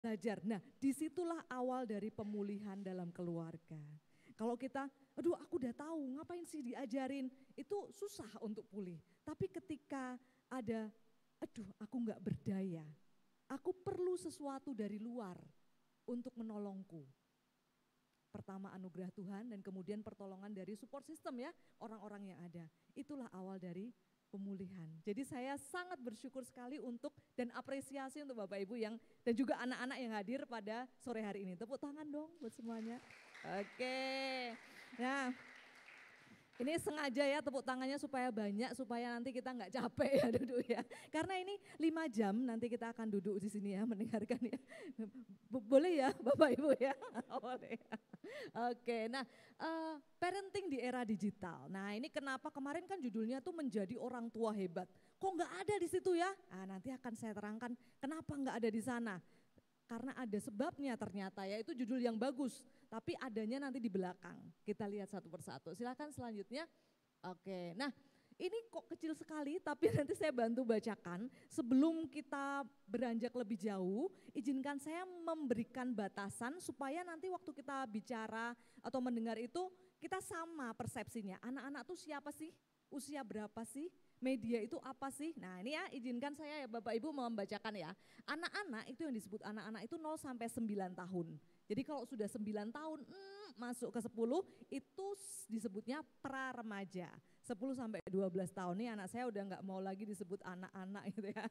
belajar. Nah, disitulah awal dari pemulihan dalam keluarga. Kalau kita, aduh aku udah tahu, ngapain sih diajarin, itu susah untuk pulih. Tapi ketika ada, aduh aku nggak berdaya, aku perlu sesuatu dari luar untuk menolongku. Pertama anugerah Tuhan dan kemudian pertolongan dari support system ya, orang-orang yang ada. Itulah awal dari pemulihan. Jadi saya sangat bersyukur sekali untuk dan apresiasi untuk Bapak Ibu yang dan juga anak-anak yang hadir pada sore hari ini. Tepuk tangan dong buat semuanya. Oke. Nah, ini sengaja ya tepuk tangannya supaya banyak, supaya nanti kita nggak capek ya duduk ya. Karena ini 5 jam nanti kita akan duduk di sini ya mendengarkan ya. Boleh ya Bapak Ibu ya? Boleh. Oke, nah parenting di era digital. Nah ini kenapa kemarin kan judulnya tuh menjadi orang tua hebat. Kok nggak ada di situ ya? Nah, nanti akan saya terangkan kenapa nggak ada di sana. Karena ada sebabnya ternyata ya, itu judul yang bagus, tapi adanya nanti di belakang. Kita lihat satu persatu. Silakan selanjutnya. Oke, nah ini kok kecil sekali tapi nanti saya bantu bacakan. Sebelum kita beranjak lebih jauh, izinkan saya memberikan batasan supaya nanti waktu kita bicara atau mendengar itu kita sama persepsinya. Anak-anak tuh siapa sih? Usia berapa sih? Media itu apa sih? Nah ini ya izinkan saya ya Bapak Ibu membacakan ya. Anak-anak itu yang disebut anak-anak itu 0 sampai 9 tahun. Jadi kalau sudah 9 tahun masuk ke 10 itu disebutnya pra remaja. 10 sampai 12 tahun nih anak saya udah nggak mau lagi disebut anak-anak gitu ya.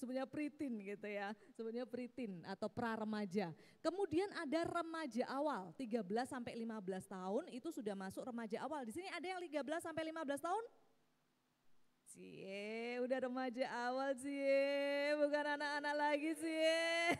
Sebutnya preteen gitu ya. Sebutnya preteen atau pra remaja. Kemudian ada remaja awal 13 sampai 15 tahun itu sudah masuk remaja awal. Di sini ada yang 13 sampai 15 tahun? Cie, udah remaja awal cie, bukan anak-anak lagi cie.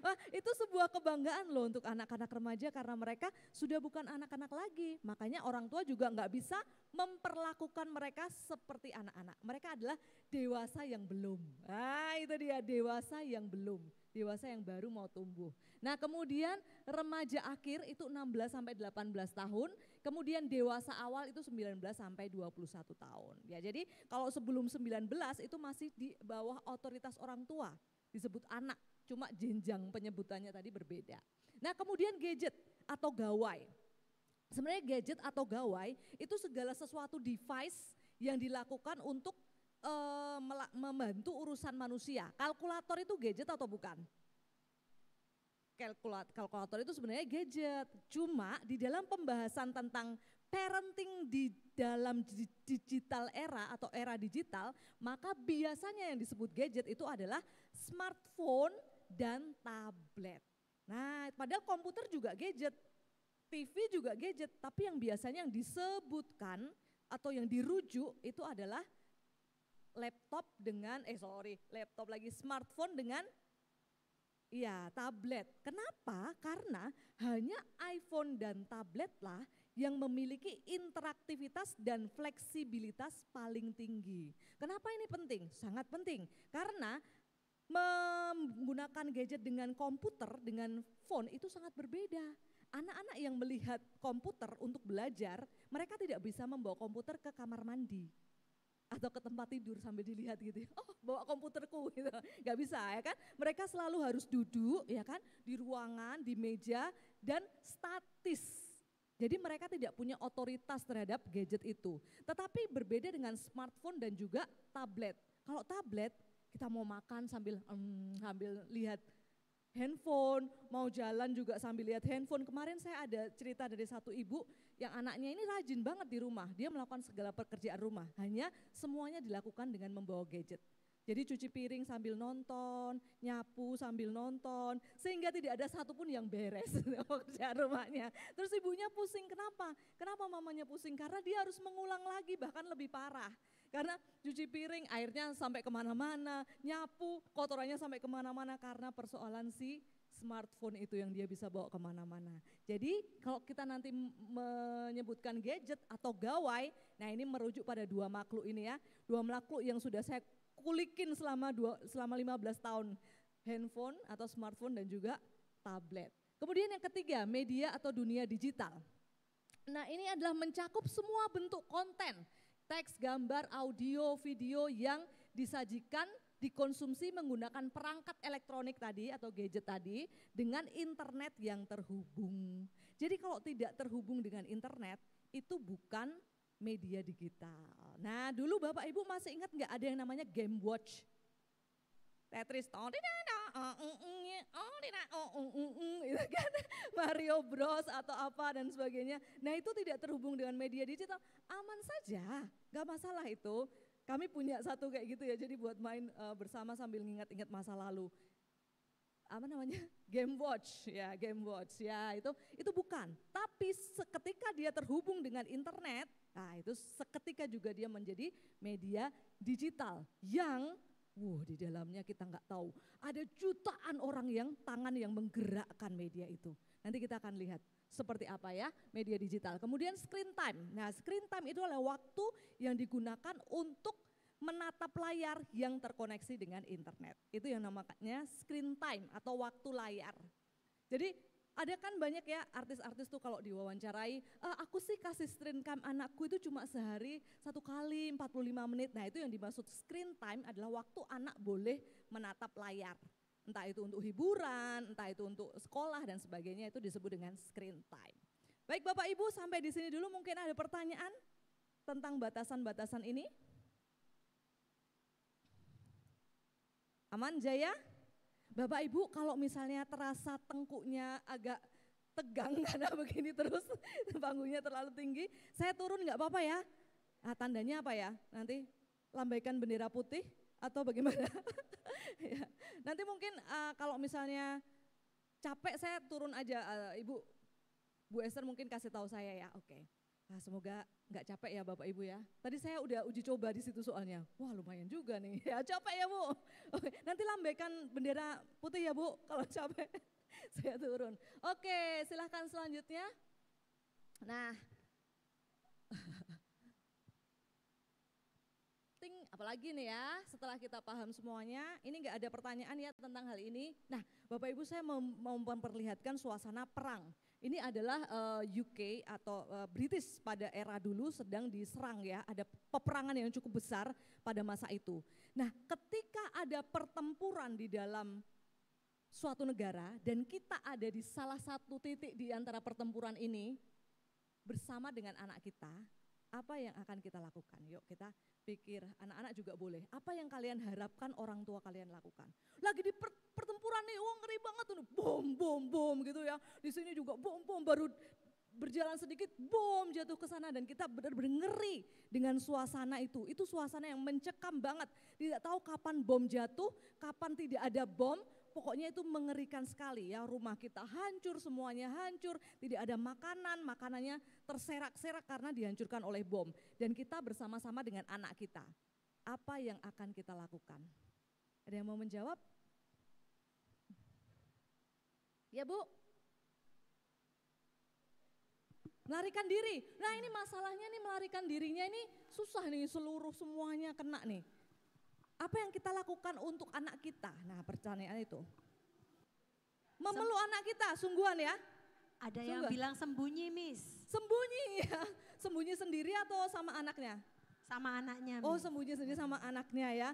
Wah itu sebuah kebanggaan loh untuk anak-anak remaja karena mereka sudah bukan anak-anak lagi. Makanya orang tua juga nggak bisa memperlakukan mereka seperti anak-anak. Mereka adalah dewasa yang belum. Ah itu dia dewasa yang belum. Dewasa yang baru mau tumbuh. Nah kemudian remaja akhir itu 16 sampai 18 tahun, kemudian dewasa awal itu 19 sampai 21 tahun. Ya jadi kalau sebelum 19 itu masih di bawah otoritas orang tua, disebut anak, cuma jenjang penyebutannya tadi berbeda. Nah kemudian gadget atau gawai. Sebenarnya gadget atau gawai itu segala sesuatu device yang dilakukan untuk membantu urusan manusia. Kalkulator itu gadget atau bukan? Kalkulator itu sebenarnya gadget. Cuma di dalam pembahasan tentang parenting di dalam digital era atau era digital, maka biasanya yang disebut gadget itu adalah smartphone dan tablet. Nah, padahal komputer juga gadget, TV juga gadget, tapi yang biasanya yang disebutkan atau yang dirujuk itu adalah laptop lagi smartphone dengan tablet. Kenapa? Karena hanya iPhone dan tablet lah yang memiliki interaktivitas dan fleksibilitas paling tinggi. Kenapa ini penting? Sangat penting. Karena menggunakan gadget dengan komputer, dengan phone itu sangat berbeda. Anak-anak yang melihat komputer untuk belajar, mereka tidak bisa membawa komputer ke kamar mandi atau ke tempat tidur sambil dilihat gitu. Oh, bawa komputerku gitu. Gak bisa ya kan? Mereka selalu harus duduk ya kan di ruangan, di meja dan statis. Jadi mereka tidak punya otoritas terhadap gadget itu. Tetapi berbeda dengan smartphone dan juga tablet. Kalau tablet kita mau makan sambil lihat handphone, mau jalan juga sambil lihat handphone. Kemarin saya ada cerita dari satu ibu yang anaknya ini rajin banget di rumah. Dia melakukan segala pekerjaan rumah, hanya semuanya dilakukan dengan membawa gadget. Jadi cuci piring sambil nonton, nyapu sambil nonton, sehingga tidak ada satupun yang beres pekerjaan rumahnya. Terus ibunya pusing, kenapa? Kenapa mamanya pusing? Karena dia harus mengulang lagi, bahkan lebih parah. Karena cuci piring airnya sampai kemana-mana, nyapu kotorannya sampai kemana-mana karena persoalan si smartphone itu yang dia bisa bawa kemana-mana. Jadi kalau kita nanti menyebutkan gadget atau gawai, nah ini merujuk pada dua makhluk ini ya. Dua makhluk yang sudah saya kulikin selama 15 tahun, handphone atau smartphone dan juga tablet. Kemudian yang ketiga, media atau dunia digital. Nah ini adalah mencakup semua bentuk konten, teks, gambar, audio, video yang disajikan dikonsumsi menggunakan perangkat elektronik tadi atau gadget tadi dengan internet yang terhubung. Jadi kalau tidak terhubung dengan internet itu bukan media digital. Nah dulu Bapak Ibu masih ingat nggak ada yang namanya Game Watch? Tetris, itu kan Mario Bros atau apa dan sebagainya. Nah itu tidak terhubung dengan media digital, aman saja, nggak masalah itu. Kami punya satu kayak gitu ya, jadi buat main bersama sambil ngingat-ingat masa lalu. Apa namanya? Game Watch ya, Game Watch ya itu bukan. Tapi seketika dia terhubung dengan internet, nah itu seketika juga dia menjadi media digital yang di dalamnya kita nggak tahu. Ada jutaan orang yang tangan yang menggerakkan media itu. Nanti kita akan lihat seperti apa ya media digital. Kemudian screen time. Nah screen time itu adalah waktu yang digunakan untuk menatap layar yang terkoneksi dengan internet. Itu yang namanya screen time atau waktu layar. Jadi ada kan banyak ya artis-artis tuh kalau diwawancarai, aku sih kasih screen time anakku itu cuma sehari 1 kali 45 menit. Nah itu yang dimaksud screen time adalah waktu anak boleh menatap layar. Entah itu untuk hiburan, entah itu untuk sekolah dan sebagainya, itu disebut dengan screen time. Baik Bapak Ibu, sampai di sini dulu, mungkin ada pertanyaan tentang batasan-batasan ini? Aman Jaya? Bapak Ibu kalau misalnya terasa tengkuknya agak tegang karena begini terus panggungnya terlalu tinggi, saya turun nggak apa-apa ya? Nah, tandanya apa ya? Nanti lambaikan bendera putih atau bagaimana? Ya. Nanti mungkin kalau misalnya capek saya turun aja, Bu Esther mungkin kasih tahu saya ya, oke. Nah, semoga nggak capek ya Bapak Ibu ya. Tadi saya udah uji coba di situ soalnya. Wah lumayan juga nih. Ya capek ya Bu. Oke, nanti lambaikan bendera putih ya Bu kalau capek. Saya turun. Oke, silahkan selanjutnya. Nah, apalagi nih ya, setelah kita paham semuanya, ini nggak ada pertanyaan ya tentang hal ini. Nah, Bapak Ibu saya mau memperlihatkan suasana perang. Ini adalah UK atau British pada era dulu sedang diserang ya, ada peperangan yang cukup besar pada masa itu. Nah, ketika ada pertempuran di dalam suatu negara dan kita ada di salah satu titik di antara pertempuran ini bersama dengan anak kita, apa yang akan kita lakukan? Yuk kita pikir, anak-anak juga boleh. Apa yang kalian harapkan orang tua kalian lakukan? Lagi di pertempuran nih, ngeri banget tuh, bom, bom, bom gitu ya. Di sini juga bom, bom, baru berjalan sedikit, bom jatuh ke sana dan kita benar-benar ngeri dengan suasana itu. Itu suasana yang mencekam banget. Tidak tahu kapan bom jatuh, kapan tidak ada bom. Pokoknya itu mengerikan sekali ya, rumah kita hancur, semuanya hancur, tidak ada makanan, makanannya terserak-serak karena dihancurkan oleh bom. Dan kita bersama-sama dengan anak kita, apa yang akan kita lakukan? Ada yang mau menjawab? Ya Bu? Melarikan diri, nah ini masalahnya nih melarikan dirinya ini susah nih, seluruh semuanya kena nih. Apa yang kita lakukan untuk anak kita? Nah pertanyaan itu. Memeluk anak kita, sungguhan ya. Ada yang bilang sembunyi, Miss. Sembunyi ya, sembunyi sendiri atau sama anaknya? Sama anaknya, Miss. Oh sembunyi sendiri sama anaknya ya.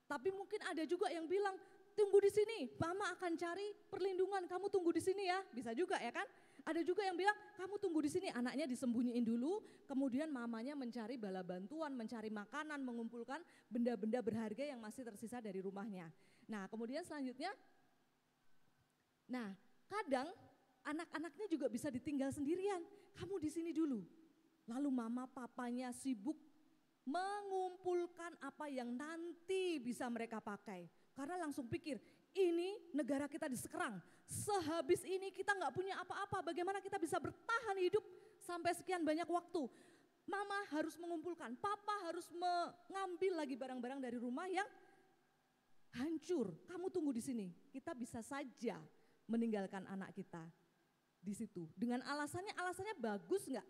Tapi mungkin ada juga yang bilang, tunggu di sini, mama akan cari perlindungan, kamu tunggu di sini ya. Bisa juga ya kan? Ada juga yang bilang, kamu tunggu di sini, anaknya disembunyiin dulu, kemudian mamanya mencari bala bantuan, mencari makanan, mengumpulkan benda-benda berharga yang masih tersisa dari rumahnya. Nah kemudian selanjutnya, nah kadang anak-anaknya juga bisa ditinggal sendirian, kamu di sini dulu. Lalu mama papanya sibuk mengumpulkan apa yang nanti bisa mereka pakai. Karena langsung pikir, ini negara kita diserang, sehabis ini kita nggak punya apa-apa, bagaimana kita bisa bertahan hidup sampai sekian banyak waktu. Mama harus mengumpulkan, papa harus mengambil lagi barang-barang dari rumah yang hancur. Kamu tunggu di sini, kita bisa saja meninggalkan anak kita di situ. Dengan alasannya bagus nggak?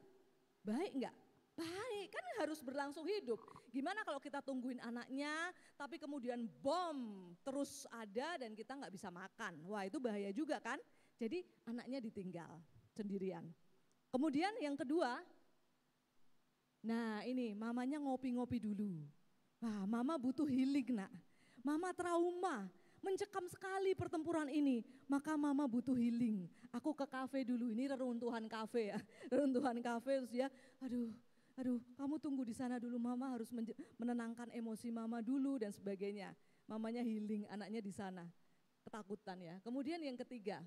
Baik nggak? Baik, kan harus berlangsung hidup. Gimana kalau kita tungguin anaknya, tapi kemudian bom terus ada dan kita nggak bisa makan. Wah itu bahaya juga kan. Jadi anaknya ditinggal sendirian. Kemudian yang kedua, nah ini mamanya ngopi-ngopi dulu. Wah mama butuh healing nak. Mama trauma, mencekam sekali pertempuran ini. Maka mama butuh healing. Aku ke kafe dulu, ini reruntuhan kafe ya. Reruntuhan kafe terus ya, aduh kamu tunggu di sana dulu, mama harus menenangkan emosi mama dulu dan sebagainya. Mamanya healing, anaknya di sana. Ketakutan ya. Kemudian yang ketiga,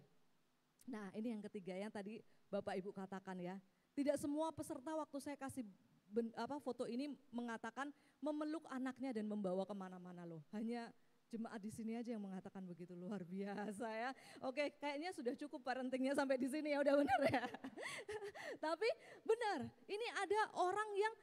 nah ini yang ketiga yang tadi Bapak Ibu katakan ya. Tidak semua peserta waktu saya kasih foto ini mengatakan memeluk anaknya dan membawa kemana-mana loh. Hanya jemaat di sini aja yang mengatakan begitu, luar biasa ya. Oke, kayaknya sudah cukup parentingnya sampai di sini ya, udah benar ya. Tapi benar, ini ada orang yang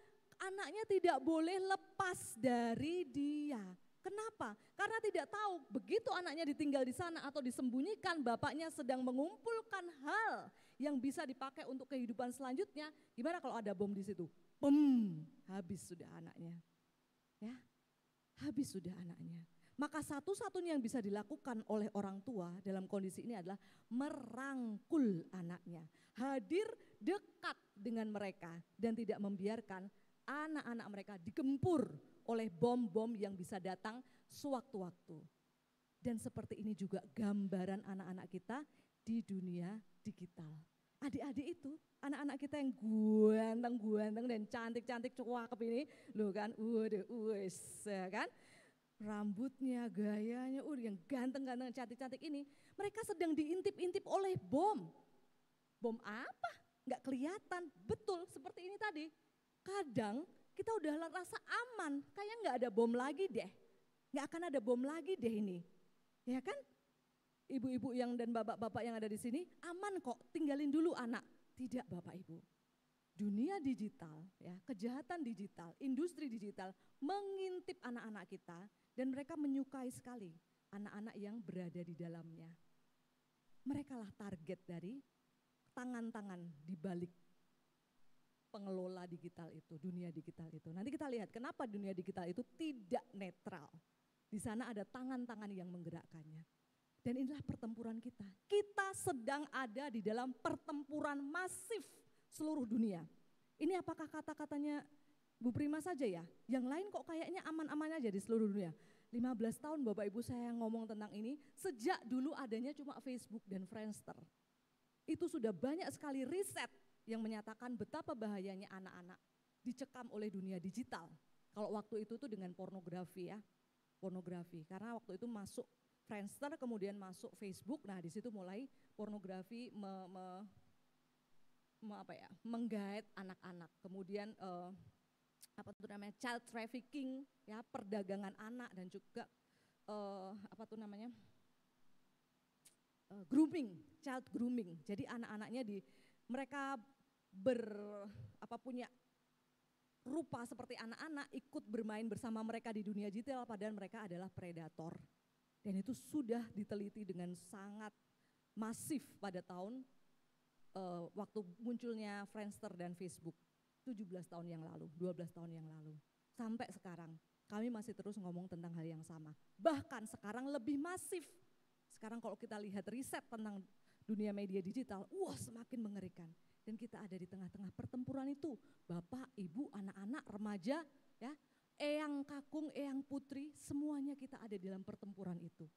anaknya tidak boleh lepas dari dia. Kenapa? Karena tidak tahu begitu anaknya ditinggal di sana atau disembunyikan, bapaknya sedang mengumpulkan hal yang bisa dipakai untuk kehidupan selanjutnya. Gimana kalau ada bom di situ? Habis sudah anaknya. Ya, habis sudah anaknya. Maka satu-satunya yang bisa dilakukan oleh orang tua dalam kondisi ini adalah merangkul anaknya. Hadir dekat dengan mereka dan tidak membiarkan anak-anak mereka digempur oleh bom-bom yang bisa datang sewaktu-waktu. Dan seperti ini juga gambaran anak-anak kita di dunia digital. Adik-adik itu, anak-anak kita yang ganteng-ganteng dan cantik-cantik cakep ini, loh kan, ya kan? Rambutnya, gayanya, yang ganteng-ganteng, cantik-cantik ini, mereka sedang diintip-intip oleh bom. Bom apa? Nggak kelihatan. Betul, seperti ini tadi. Kadang kita udah rasa aman, kayak nggak ada bom lagi deh. Nggak akan ada bom lagi deh ini. Ya kan? Ibu-ibu yang dan bapak-bapak yang ada di sini, aman kok, tinggalin dulu anak. Tidak Bapak Ibu. Dunia digital, ya, kejahatan digital, industri digital mengintip anak-anak kita dan mereka menyukai sekali anak-anak yang berada di dalamnya. Merekalah target dari tangan-tangan di balik pengelola digital itu, dunia digital itu. Nanti kita lihat kenapa dunia digital itu tidak netral. Di sana ada tangan-tangan yang menggerakkannya. Dan inilah pertempuran kita. Kita sedang ada di dalam pertempuran masif seluruh dunia. Ini apakah kata-katanya Bu Prima saja ya? Yang lain kok kayaknya aman-aman aja di seluruh dunia. 15 tahun Bapak Ibu saya ngomong tentang ini, sejak dulu adanya cuma Facebook dan Friendster. Itu sudah banyak sekali riset yang menyatakan betapa bahayanya anak-anak dicekam oleh dunia digital. Kalau waktu itu tuh dengan pornografi ya, pornografi. Karena waktu itu masuk Friendster, kemudian masuk Facebook, nah di situ mulai pornografi menggait anak-anak. Kemudian child trafficking, ya, perdagangan anak dan juga grooming, child grooming. Jadi anak-anaknya mereka punya rupa seperti anak-anak, ikut bermain bersama mereka di dunia digital padahal mereka adalah predator. Dan itu sudah diteliti dengan sangat masif pada tahun waktu munculnya Friendster dan Facebook 17 tahun yang lalu, 12 tahun yang lalu. Sampai sekarang kami masih terus ngomong tentang hal yang sama. Bahkan sekarang lebih masif. Sekarang kalau kita lihat riset tentang dunia media digital, semakin mengerikan. Dan kita ada di tengah-tengah pertempuran itu. Bapak, ibu, anak-anak, remaja, ya, eyang kakung, eyang putri, semuanya kita ada dalam pertempuran itu.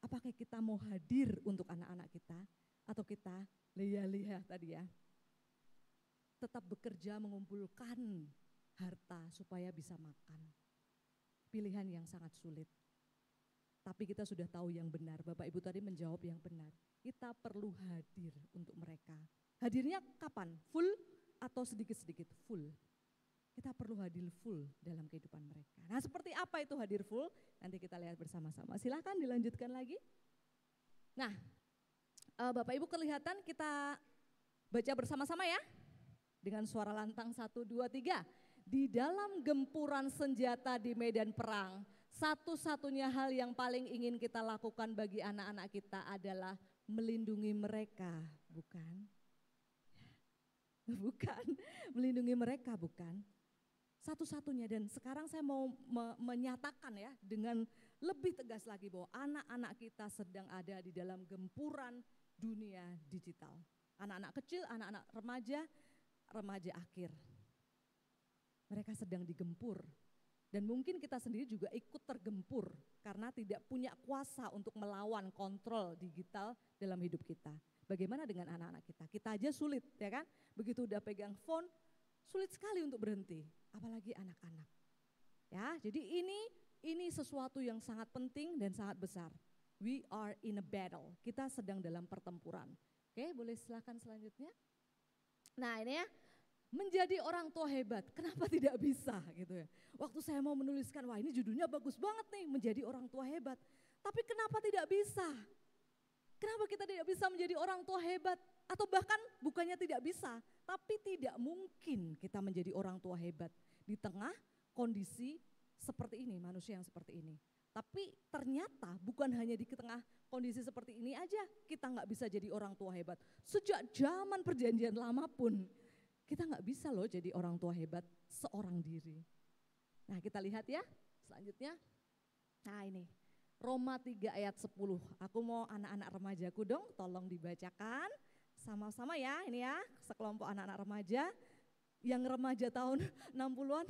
Apakah kita mau hadir untuk anak-anak kita atau kita lihat tadi ya, tetap bekerja mengumpulkan harta supaya bisa makan. Pilihan yang sangat sulit. Tapi kita sudah tahu yang benar, Bapak Ibu tadi menjawab yang benar. Kita perlu hadir untuk mereka. Hadirnya kapan? Full atau sedikit-sedikit? Full. Kita perlu hadir full dalam kehidupan mereka. Nah, seperti apa itu hadir full? Nanti kita lihat bersama-sama. Silakan dilanjutkan lagi. Nah, Bapak Ibu kelihatan, kita baca bersama-sama ya. Dengan suara lantang 1, 2, 3. Di dalam gempuran senjata di medan perang, satu-satunya hal yang paling ingin kita lakukan bagi anak-anak kita adalah melindungi mereka, bukan? Bukan, melindungi mereka, bukan? Satu-satunya. Dan sekarang saya mau menyatakan ya dengan lebih tegas lagi bahwa anak-anak kita sedang ada di dalam gempuran dunia digital. Anak-anak kecil, anak-anak remaja, remaja akhir. Mereka sedang digempur Dan mungkin kita sendiri juga ikut tergempur karena tidak punya kuasa untuk melawan kontrol digital dalam hidup kita. Bagaimana dengan anak-anak kita? Kita aja sulit, ya kan? Begitu udah pegang phone, sulit sekali untuk berhenti, apalagi anak-anak. Ya, jadi ini sesuatu yang sangat penting dan sangat besar. We are in a battle. Kita sedang dalam pertempuran. Oke, boleh silakan selanjutnya. Nah, ini ya, menjadi orang tua hebat. Kenapa tidak bisa gitu ya? Waktu saya mau menuliskan, wah ini judulnya bagus banget nih, menjadi orang tua hebat. Tapi kenapa tidak bisa? Kenapa kita tidak bisa menjadi orang tua hebat? Atau bahkan bukannya tidak bisa, tapi tidak mungkin kita menjadi orang tua hebat di tengah kondisi seperti ini, manusia yang seperti ini. Tapi ternyata bukan hanya di tengah kondisi seperti ini aja kita nggak bisa jadi orang tua hebat. Sejak zaman perjanjian lama pun kita nggak bisa loh jadi orang tua hebat seorang diri. Nah kita lihat ya selanjutnya. Nah ini Roma 3 ayat 10. Aku mau anak-anak remajaku dong tolong dibacakan sama-sama ya ini ya. Sekelompok anak-anak remaja yang remaja tahun 60-an.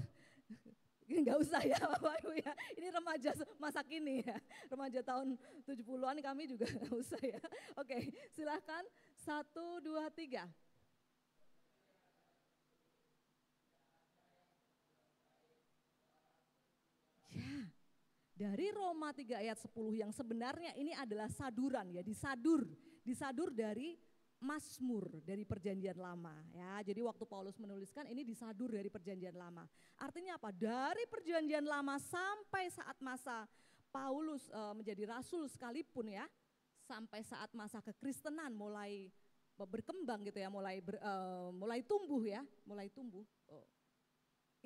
Enggak usah ya Bapak Ibu ya, ini remaja masa kini ya, remaja tahun 70-an kami juga enggak usah ya. Oke silahkan 1, 2, 3. Ya, dari Roma 3 ayat 10 yang sebenarnya ini adalah saduran ya, disadur dari Mazmur dari perjanjian lama ya. Jadi waktu Paulus menuliskan ini disadur dari perjanjian lama. Artinya apa? Dari perjanjian lama sampai saat masa Paulus menjadi rasul sekalipun ya, sampai saat masa kekristenan mulai berkembang gitu ya, mulai tumbuh ya,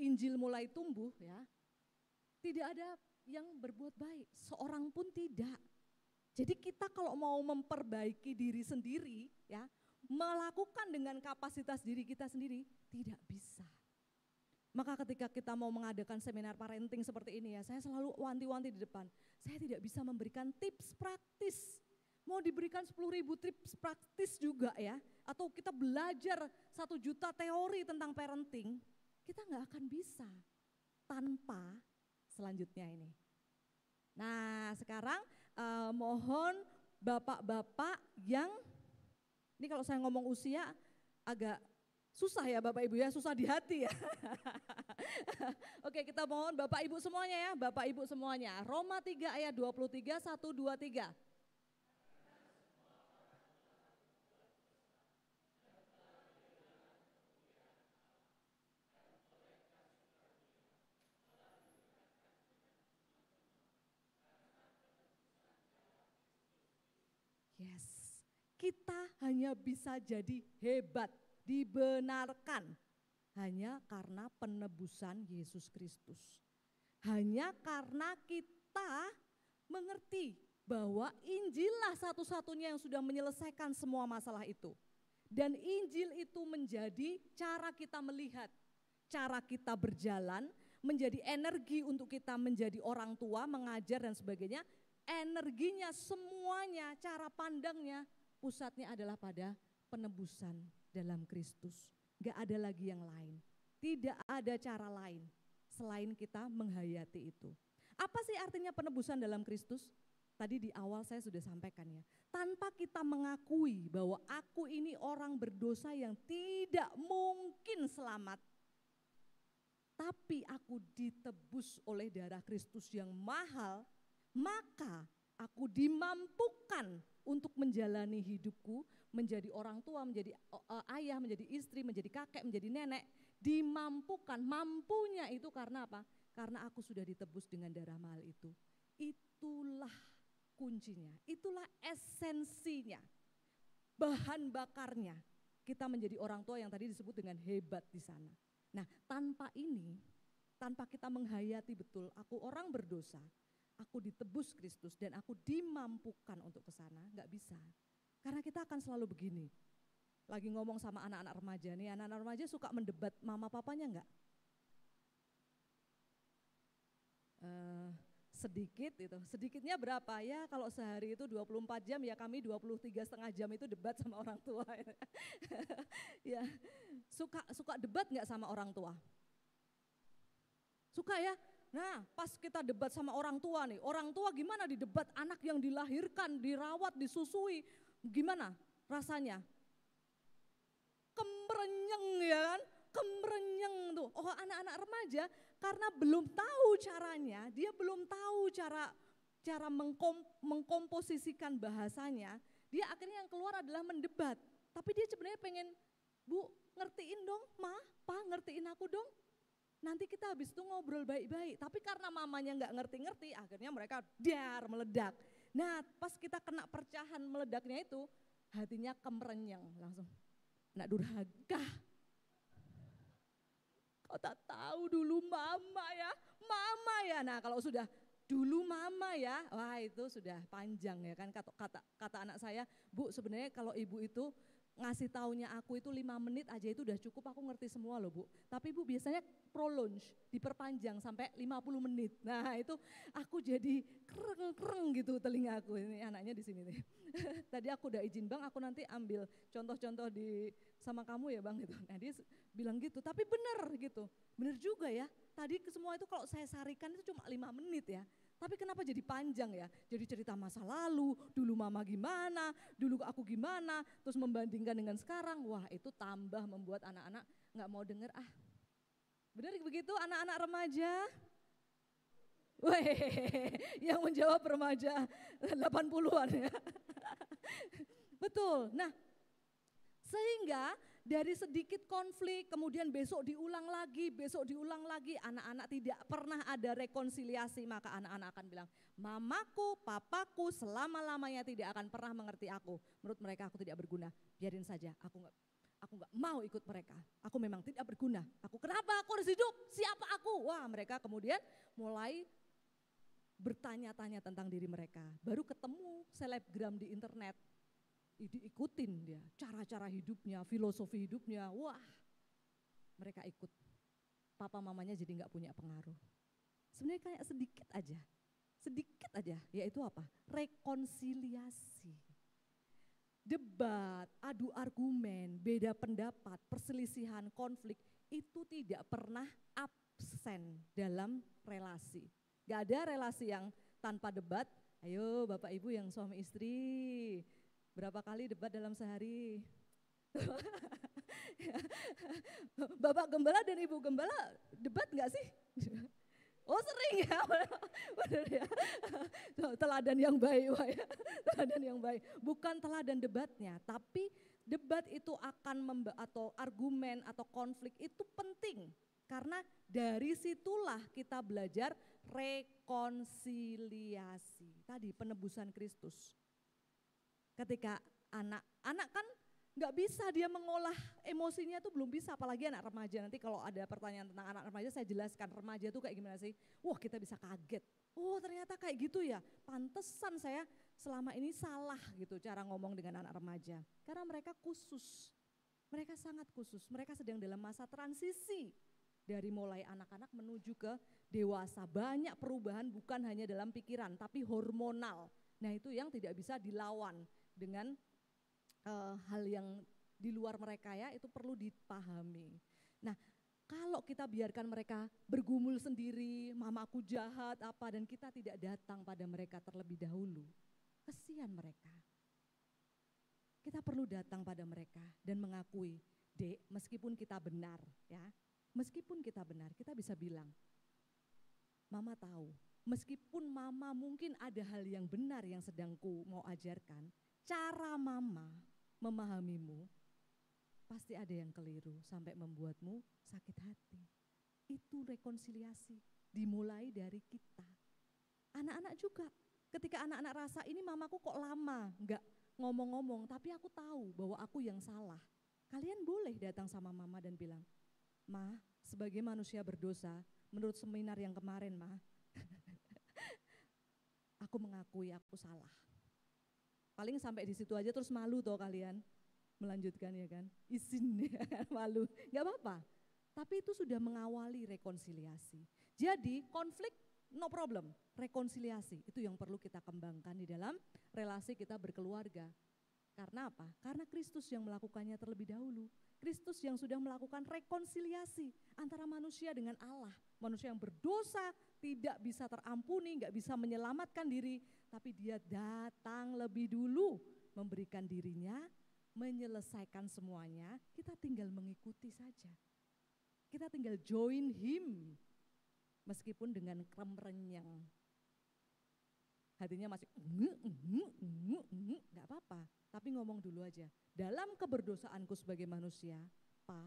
Injil mulai tumbuh ya. Tidak ada yang berbuat baik, seorang pun tidak. Jadi kita kalau mau memperbaiki diri sendiri ya, melakukan dengan kapasitas diri kita sendiri tidak bisa. Maka ketika kita mau mengadakan seminar parenting seperti ini ya, saya selalu wanti-wanti di depan. Saya tidak bisa memberikan tips praktis. Mau diberikan 10.000 tips praktis juga ya, atau kita belajar 1 juta teori tentang parenting, kita nggak akan bisa tanpa selanjutnya ini. Nah sekarang mohon bapak-bapak yang, ini kalau saya ngomong usia agak susah ya Bapak Ibu ya, susah di hati ya. Oke kita mohon Bapak Ibu semuanya ya, Bapak Ibu semuanya. Roma 3 ayat 23, 1, 2, 3. Yes, kita hanya bisa jadi hebat, dibenarkan hanya karena penebusan Yesus Kristus. Hanya karena kita mengerti bahwa Injillah satu-satunya yang sudah menyelesaikan semua masalah itu. Dan Injil itu menjadi cara kita melihat, cara kita berjalan, menjadi energi untuk kita menjadi orang tua, mengajar dan sebagainya. Energinya semuanya, cara pandangnya, pusatnya adalah pada penebusan dalam Kristus. Gak ada lagi yang lain. Tidak ada cara lain selain kita menghayati itu. Apa sih artinya penebusan dalam Kristus? Tadi di awal saya sudah sampaikan ya. Tanpa kita mengakui bahwa aku ini orang berdosa yang tidak mungkin selamat. Tapi aku ditebus oleh darah Kristus yang mahal, maka aku dimampukan untuk menjalani hidupku, menjadi orang tua, menjadi ayah, menjadi istri, menjadi kakek, menjadi nenek. Dimampukan, mampunya itu karena apa? Karena aku sudah ditebus dengan darah mahal itu. Itulah kuncinya, itulah esensinya, bahan bakarnya. Kita menjadi orang tua yang tadi disebut dengan hebat di sana. Nah tanpa ini, tanpa kita menghayati betul aku orang berdosa, aku ditebus Kristus dan aku dimampukan untuk ke sana, enggak bisa. Karena kita akan selalu begini. Lagi ngomong sama anak-anak remaja nih, anak-anak remaja suka mendebat mama papanya enggak? Sedikit itu, sedikitnya berapa ya, kalau sehari itu 24 jam ya kami 23,5 jam itu debat sama orang tua. Ya, suka debat enggak sama orang tua? Suka ya? Nah, pas kita debat sama orang tua nih, orang tua gimana di debat anak yang dilahirkan, dirawat, disusui, gimana rasanya? Kemrenyeng ya kan, kemrenyeng tuh. Oh, anak-anak remaja karena belum tahu caranya, dia belum tahu cara mengkomposisikan bahasanya, dia akhirnya yang keluar adalah mendebat. Tapi dia sebenarnya pengen, Bu, ngertiin dong, Ma, Pa, ngertiin aku dong. Nanti kita habis itu ngobrol baik-baik. Tapi karena mamanya nggak ngerti-ngerti, akhirnya mereka meledak. Nah, pas kita kena percahan meledaknya itu, hatinya kemerenyeng langsung. Nak durhaka. Kau tak tahu dulu mama ya. Nah, kalau sudah dulu mama ya, wah itu sudah panjang ya kan. Kata anak saya, Bu, sebenarnya kalau ibu itu ngasih taunya aku itu 5 menit aja itu udah cukup, aku ngerti semua loh Bu. Tapi Bu biasanya prolonge, diperpanjang sampai 50 menit. Nah itu aku jadi kereng gitu telinga aku, ini anaknya di sini nih. Tadi aku udah izin Bang, aku nanti ambil contoh-contoh sama kamu ya Bang gitu. Nah dia bilang gitu, tapi bener gitu, bener juga ya. Tadi semua itu kalau saya sarikan itu cuma 5 menit ya. Tapi kenapa jadi panjang ya? Jadi cerita masa lalu, dulu mama gimana, dulu aku gimana, terus membandingkan dengan sekarang. Wah itu tambah membuat anak-anak gak mau denger Benar begitu anak-anak remaja? Weh, yang menjawab remaja 80-an ya. Betul, nah sehingga dari sedikit konflik, kemudian besok diulang lagi, anak-anak tidak pernah ada rekonsiliasi, maka anak-anak akan bilang, mamaku, papaku selama-lamanya tidak akan pernah mengerti aku. Menurut mereka aku tidak berguna, biarin saja, aku nggak mau ikut mereka, aku memang tidak berguna. Kenapa aku harus hidup? Siapa aku? Wah mereka kemudian mulai bertanya-tanya tentang diri mereka. Baru ketemu selebgram di internet, diikutin dia, cara-cara hidupnya, filosofi hidupnya, wah mereka ikut. Papa mamanya jadi gak punya pengaruh. Sebenarnya kayak sedikit aja, yaitu apa? Rekonsiliasi. Debat, adu argumen, beda pendapat, perselisihan, konflik, itu tidak pernah absen dalam relasi. Gak ada relasi yang tanpa debat. Ayo Bapak Ibu yang suami istri, berapa kali debat dalam sehari? Bapak Gembala dan Ibu Gembala debat gak sih? Oh sering ya, benar ya. Teladan yang baik, teladan yang baik. Bukan teladan debatnya, tapi debat itu akan atau argumen atau konflik itu penting. Karena dari situlah kita belajar rekonsiliasi. Tadi penebusan Kristus. Ketika anak kan nggak bisa dia mengolah emosinya tuh belum bisa, apalagi anak remaja. Nanti kalau ada pertanyaan tentang anak remaja saya jelaskan remaja tuh kayak gimana sih. Wah kita bisa kaget, oh ternyata kayak gitu ya, pantesan saya selama ini salah gitu cara ngomong dengan anak remaja. Karena mereka khusus, mereka sangat khusus, mereka sedang dalam masa transisi. Dari mulai anak-anak menuju ke dewasa, banyak perubahan bukan hanya dalam pikiran tapi hormonal. Nah itu yang tidak bisa dilawan dengan hal yang di luar mereka ya, itu perlu dipahami. Nah kalau kita biarkan mereka bergumul sendiri, mamaku jahat apa, dan kita tidak datang pada mereka terlebih dahulu, kasihan mereka. Kita perlu datang pada mereka dan mengakui, Dek, meskipun kita benar ya, meskipun kita benar, kita bisa bilang, Mama tahu, meskipun Mama mungkin ada hal yang benar yang sedang ku mau ajarkan, cara Mama memahamimu pasti ada yang keliru sampai membuatmu sakit hati. Itu rekonsiliasi, dimulai dari kita. Anak-anak juga, ketika anak-anak rasa ini mamaku kok lama enggak ngomong-ngomong, tapi aku tahu bahwa aku yang salah. Kalian boleh datang sama mama dan bilang, Ma, sebagai manusia berdosa, menurut seminar yang kemarin, Ma, aku mengakui aku salah. Paling sampai di situ aja terus malu toh kalian melanjutkan ya kan, izin ya kan, malu, nggak apa-apa. Tapi itu sudah mengawali rekonsiliasi. Jadi konflik no problem, rekonsiliasi itu yang perlu kita kembangkan di dalam relasi kita berkeluarga. Karena apa? Karena Kristus yang melakukannya terlebih dahulu. Kristus yang sudah melakukan rekonsiliasi antara manusia dengan Allah. Manusia yang berdosa tidak bisa terampuni, nggak bisa menyelamatkan diri, tapi dia datang lebih dulu memberikan dirinya, menyelesaikan semuanya, kita tinggal mengikuti saja. Kita tinggal join him, meskipun dengan krem-renyang. Hatinya masih nggak apa-apa, tapi ngomong dulu aja. Dalam keberdosaanku sebagai manusia, Pa,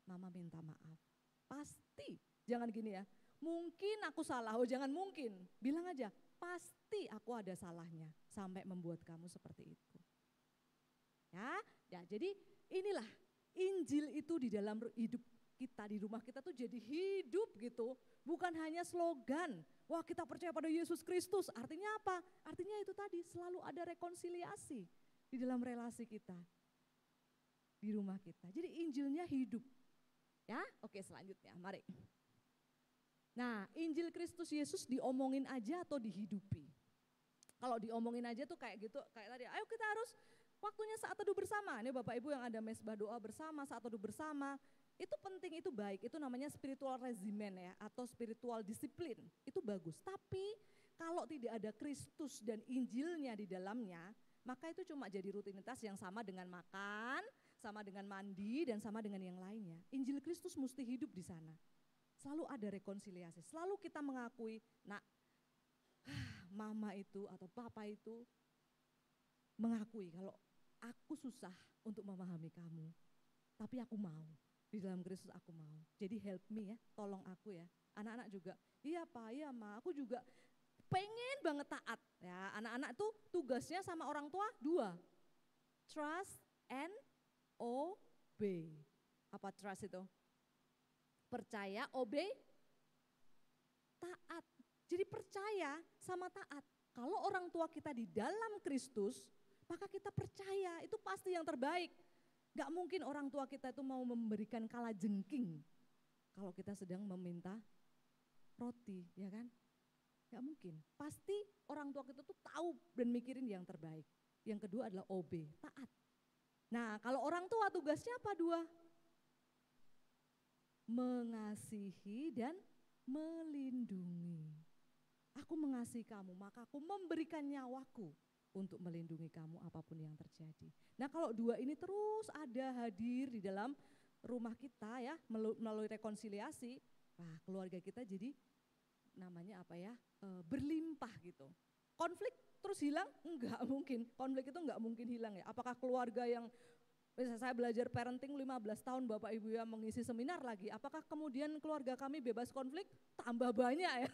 Mama minta maaf. Pasti, jangan gini ya, mungkin aku salah, jangan mungkin. Bilang aja, pasti aku ada salahnya sampai membuat kamu seperti itu. Ya, jadi inilah Injil itu di dalam hidup kita, di rumah kita tuh jadi hidup gitu. Bukan hanya slogan, wah kita percaya pada Yesus Kristus, artinya apa? Artinya itu tadi, selalu ada rekonsiliasi di dalam relasi kita, di rumah kita. Jadi Injilnya hidup. Ya, oke selanjutnya, mari. Nah, Injil Kristus Yesus diomongin aja atau dihidupi? Kalau diomongin aja tuh kayak gitu, kayak tadi, ayo kita harus waktunya saat teduh bersama. Ini Bapak Ibu yang ada mesbah doa bersama, saat teduh bersama. Itu penting, itu baik, itu namanya spiritual regimen ya, atau spiritual disiplin, itu bagus. Tapi kalau tidak ada Kristus dan Injilnya di dalamnya, maka itu cuma jadi rutinitas yang sama dengan makan, sama dengan mandi, dan sama dengan yang lainnya. Injil Kristus mesti hidup di sana. Selalu ada rekonsiliasi, selalu kita mengakui, nak, mama itu atau papa itu mengakui kalau aku susah untuk memahami kamu, tapi aku mau. Di dalam Kristus aku mau. Jadi help me ya, tolong aku ya. Anak-anak juga, iya Pak, iya Ma, aku juga pengen banget taat. Ya, anak-anak tuh tugasnya sama orang tua dua. Trust and obey. Apa trust itu? Percaya, obey, taat. Jadi percaya sama taat. Kalau orang tua kita di dalam Kristus, maka kita percaya itu pasti yang terbaik. Gak mungkin orang tua kita itu mau memberikan kalajengking kalau kita sedang meminta roti, ya kan? Gak mungkin. Pasti orang tua kita tuh tahu dan mikirin yang terbaik. Yang kedua adalah obey, taat. Nah, kalau orang tua tugasnya apa dua? Mengasihi dan melindungi. Aku mengasihi kamu, maka aku memberikan nyawaku untuk melindungi kamu apapun yang terjadi. Nah, kalau dua ini terus ada hadir di dalam rumah kita ya, melalui rekonsiliasi, nah keluarga kita jadi namanya apa ya, berlimpah gitu. Konflik terus hilang? Enggak mungkin, konflik itu enggak mungkin hilang ya. Apakah keluarga yang, misalnya saya belajar parenting 15 tahun Bapak Ibu ya, mengisi seminar lagi, apakah kemudian keluarga kami bebas konflik? Tambah banyak ya,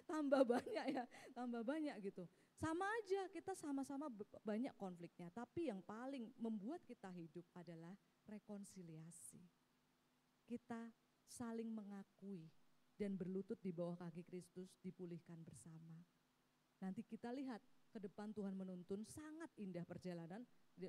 tambah banyak gitu. Sama aja, kita sama-sama banyak konfliknya, tapi yang paling membuat kita hidup adalah rekonsiliasi. Kita saling mengakui dan berlutut di bawah kaki Kristus, dipulihkan bersama. Nanti kita lihat ke depan Tuhan menuntun sangat indah perjalanan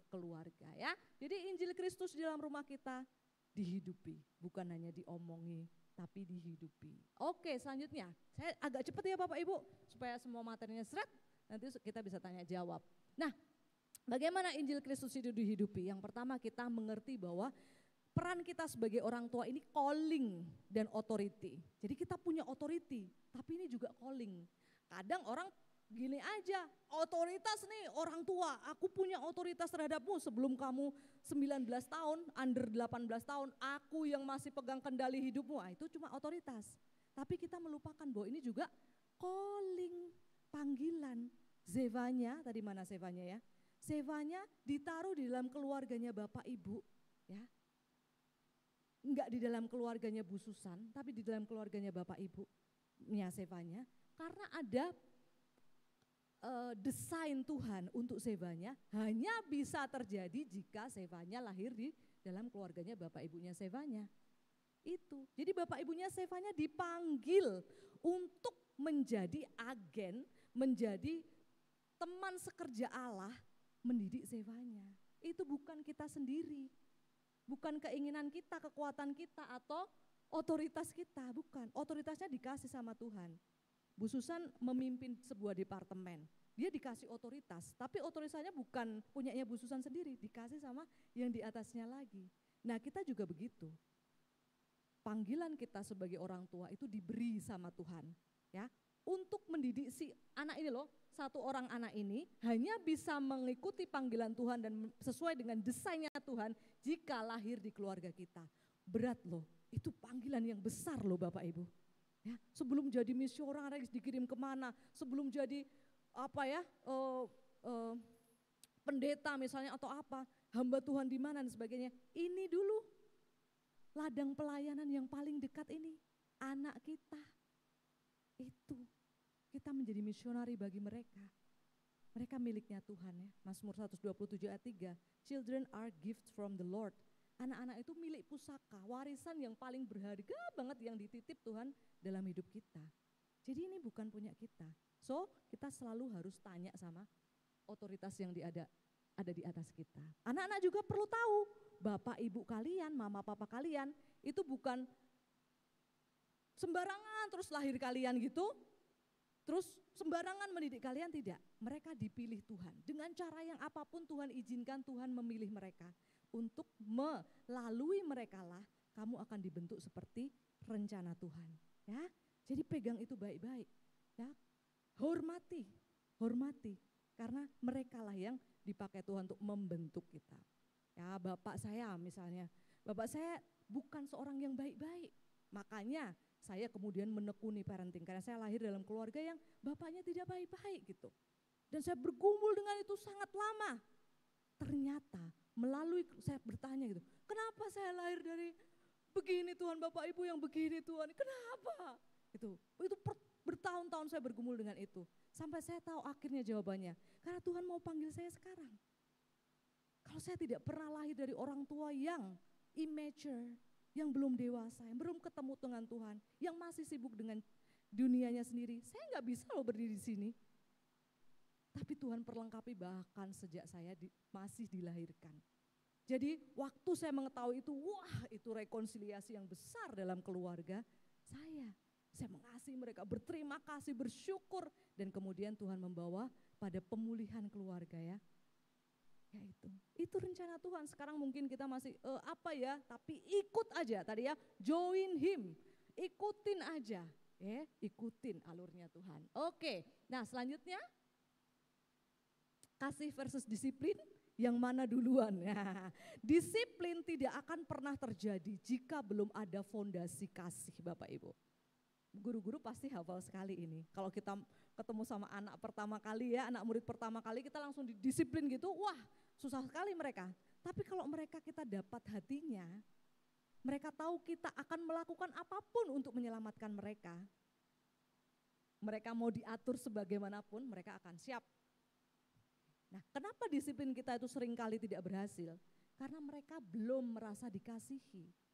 keluarga ya. Jadi Injil Kristus di dalam rumah kita dihidupi, bukan hanya diomongi, tapi dihidupi. Oke, selanjutnya, saya agak cepat ya Bapak Ibu, supaya semua materinya seret. Nanti kita bisa tanya jawab. Nah, bagaimana Injil Kristus itu dihidupi? Yang pertama kita mengerti bahwa peran kita sebagai orang tua ini calling dan authority. Jadi kita punya authority, tapi ini juga calling. Kadang orang gini aja, otoritas nih orang tua, aku punya otoritas terhadapmu sebelum kamu 19 tahun, under 18 tahun, aku yang masih pegang kendali hidupmu, itu cuma otoritas. Tapi kita melupakan bahwa ini juga calling, panggilan. Zevanya, tadi mana Zevanya ya? Zevanya ditaruh di dalam keluarganya Bapak Ibu, ya. Enggak di dalam keluarganya Bu Susan, tapi di dalam keluarganya Bapak Ibu, Zevanya, karena ada desain Tuhan untuk Zevanya hanya bisa terjadi jika Zevanya lahir di dalam keluarganya Bapak Ibunya Zevanya. Itu. Jadi Bapak Ibunya Zevanya dipanggil untuk menjadi agen, menjadi teman sekerja Allah, mendidik Zevanya. Itu bukan kita sendiri. Bukan keinginan kita, kekuatan kita atau otoritas kita, bukan. Otoritasnya dikasih sama Tuhan. Bu Susan memimpin sebuah departemen, dia dikasih otoritas, tapi otoritasnya bukan punyanya Bu Susan sendiri, dikasih sama yang di atasnya lagi. Nah kita juga begitu. panggilan kita sebagai orang tua itu diberi sama Tuhan, ya, untuk mendidik si anak ini loh. Satu orang anak ini hanya bisa mengikuti panggilan Tuhan dan sesuai dengan desainnya Tuhan jika lahir di keluarga kita. Berat loh, itu panggilan yang besar loh Bapak Ibu. Ya, sebelum jadi misionaris dikirim kemana, sebelum jadi pendeta misalnya atau apa, hamba Tuhan di mana dan sebagainya. Ini dulu ladang pelayanan yang paling dekat ini, anak kita. Itu, kita menjadi misionari bagi mereka. Mereka miliknya Tuhan ya. Mazmur 127 ayat 3, children are gifts from the Lord. Anak-anak itu milik pusaka, warisan yang paling berharga banget yang dititip Tuhan dalam hidup kita. Jadi ini bukan punya kita. So kita selalu harus tanya sama otoritas yang ada di atas kita. Anak-anak juga perlu tahu, bapak ibu kalian, mama papa kalian itu bukan sembarangan terus lahir kalian gitu, terus sembarangan mendidik kalian, tidak. Mereka dipilih Tuhan. Dengan cara yang apapun Tuhan izinkan, Tuhan memilih mereka. Untuk melalui merekalah kamu akan dibentuk seperti rencana Tuhan. Ya, jadi pegang itu baik-baik. Ya, hormati, karena merekalah yang dipakai Tuhan untuk membentuk kita. Ya, bapak saya misalnya, bapak saya bukan seorang yang baik-baik. Makanya saya kemudian menekuni parenting karena saya lahir dalam keluarga yang bapaknya tidak baik-baik gitu. Dan saya bergumul dengan itu sangat lama. Ternyata melalui saya bertanya gitu, kenapa saya lahir dari begini Tuhan, bapak ibu yang begini Tuhan, kenapa? Itu bertahun-tahun saya bergumul dengan itu. Sampai saya tahu akhirnya jawabannya, karena Tuhan mau panggil saya sekarang. Kalau saya tidak pernah lahir dari orang tua yang immature, yang belum dewasa, yang belum ketemu dengan Tuhan, yang masih sibuk dengan dunianya sendiri, saya nggak bisa loh berdiri di sini. Tapi Tuhan perlengkapi bahkan sejak saya masih dilahirkan. Jadi waktu saya mengetahui itu, wah itu rekonsiliasi yang besar dalam keluarga saya. Saya mengasihi mereka, berterima kasih, bersyukur. Dan kemudian Tuhan membawa pada pemulihan keluarga ya. Ya itu rencana Tuhan. Sekarang mungkin kita masih tapi ikut aja tadi ya, join him, ikutin aja, ikutin alurnya Tuhan. Oke, nah selanjutnya kasih versus disiplin, yang mana duluan? Ya, disiplin tidak akan pernah terjadi jika belum ada fondasi kasih Bapak Ibu. Guru-guru pasti hafal sekali ini. Kalau kita ketemu sama anak pertama kali ya, anak murid pertama kali kita langsung didisiplin gitu, wah susah sekali mereka. Tapi kalau mereka kita dapat hatinya, mereka tahu kita akan melakukan apapun untuk menyelamatkan mereka. Mereka mau diatur sebagaimanapun, mereka akan siap. Nah, kenapa disiplin kita itu seringkali tidak berhasil? Karena mereka belum merasa dikasihi.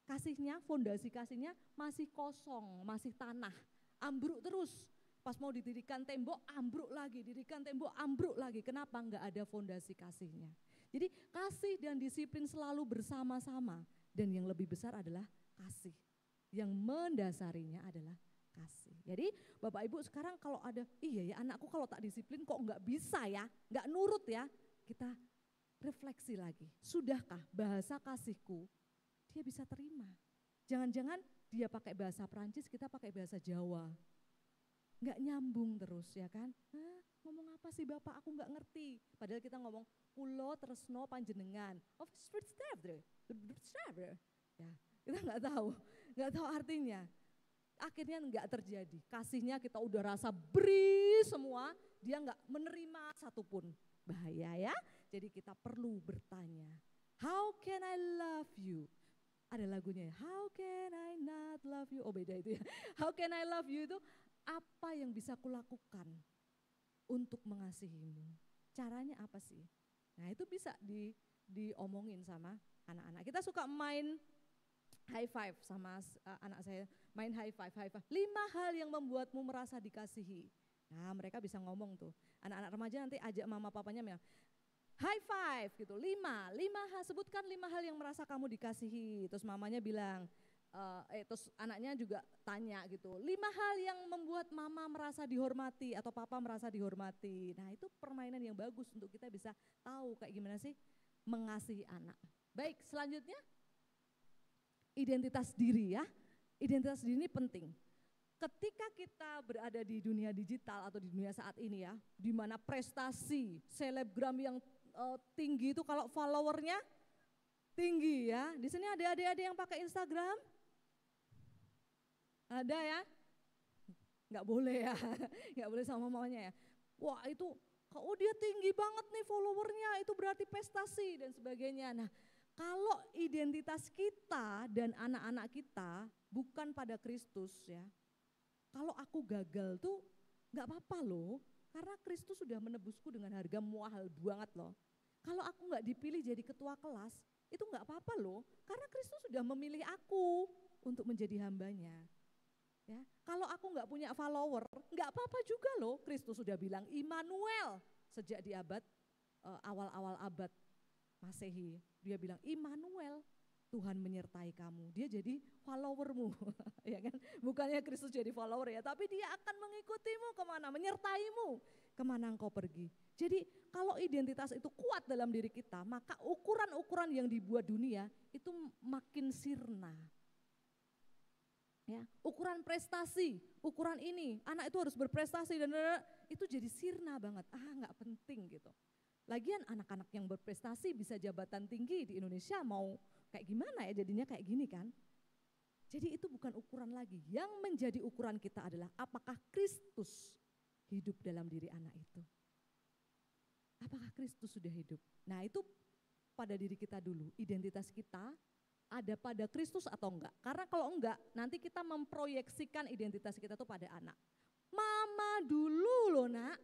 Kasihnya, fondasi kasihnya masih kosong, masih tanah, ambruk terus. Pas mau didirikan tembok, ambruk lagi, didirikan tembok, ambruk lagi. Kenapa? Enggak ada fondasi kasihnya. Jadi kasih dan disiplin selalu bersama-sama. Dan yang lebih besar adalah kasih. Yang mendasarinya adalah kasih. Jadi Bapak Ibu sekarang kalau ada, iya ya anakku kalau tak disiplin kok enggak bisa ya, enggak nurut ya. Kita refleksi lagi, sudahkah bahasa kasihku dia bisa terima? Jangan-jangan dia pakai bahasa Perancis, kita pakai bahasa Jawa. Enggak nyambung terus ya kan. Ngomong apa sih Bapak, aku enggak ngerti. Padahal kita ngomong kulo tresno panjenengan. Of street staff ya, kita enggak tahu artinya. Akhirnya enggak terjadi. Kasihnya kita udah rasa beri semua, dia enggak menerima satupun. Bahaya ya. Jadi kita perlu bertanya, how can I love you? Ada lagunya ya, how can I not love you? Oh beda itu ya. How can I love you itu apa yang bisa kulakukan untuk mengasihimu? Caranya apa sih? Nah itu bisa diomongin sama anak-anak. Kita suka main high five sama anak saya, main high five. 5 hal yang membuatmu merasa dikasihi. Nah mereka bisa ngomong tuh. Anak-anak remaja nanti ajak mama papanya bilang, high five gitu, 5 hal, sebutkan 5 hal yang merasa kamu dikasihi. Terus mamanya bilang, terus anaknya juga tanya gitu, 5 hal yang membuat mama merasa dihormati atau papa merasa dihormati. Nah itu permainan yang bagus untuk kita bisa tahu kayak gimana sih mengasihi anak. Baik, selanjutnya identitas diri ya. Identitas diri ini penting. Ketika kita berada di dunia digital atau di dunia saat ini ya, di mana prestasi selebgram yang tinggi itu kalau followernya tinggi ya. Di sini ada adik-adik yang pakai Instagram? Ada ya? Nggak boleh ya, nggak boleh sama mamanya ya. Wah itu, oh dia tinggi banget nih followernya, itu berarti prestasi dan sebagainya. Nah kalau identitas kita dan anak-anak kita bukan pada Kristus ya, kalau aku gagal tuh nggak apa-apa loh, karena Kristus sudah menebusku dengan harga mahal banget loh. Kalau aku nggak dipilih jadi ketua kelas, itu nggak apa-apa loh, karena Kristus sudah memilih aku untuk menjadi hambanya. Ya, kalau aku nggak punya follower, nggak apa-apa juga loh. Kristus sudah bilang Immanuel sejak di abad awal-awal abad Masehi. Dia bilang Immanuel, Tuhan menyertai kamu. Dia jadi followermu, ya kan? Bukannya Kristus jadi follower ya, tapi dia akan mengikutimu kemana, menyertaimu kemana engkau pergi. Jadi kalau identitas itu kuat dalam diri kita, maka ukuran-ukuran yang dibuat dunia itu makin sirna. Ya, ukuran prestasi, ukuran ini, anak itu harus berprestasi dan itu jadi sirna banget. Nggak penting gitu. Lagian anak-anak yang berprestasi bisa jabatan tinggi di Indonesia mau kayak gimana ya, jadinya kayak gini kan. Jadi itu bukan ukuran lagi. Yang menjadi ukuran kita adalah apakah Kristus hidup dalam diri anak itu. Apakah Kristus sudah hidup? Nah itu pada diri kita dulu, identitas kita ada pada Kristus atau enggak. Karena kalau enggak, nanti kita memproyeksikan identitas kita tuh pada anak. Mama dulu loh nak,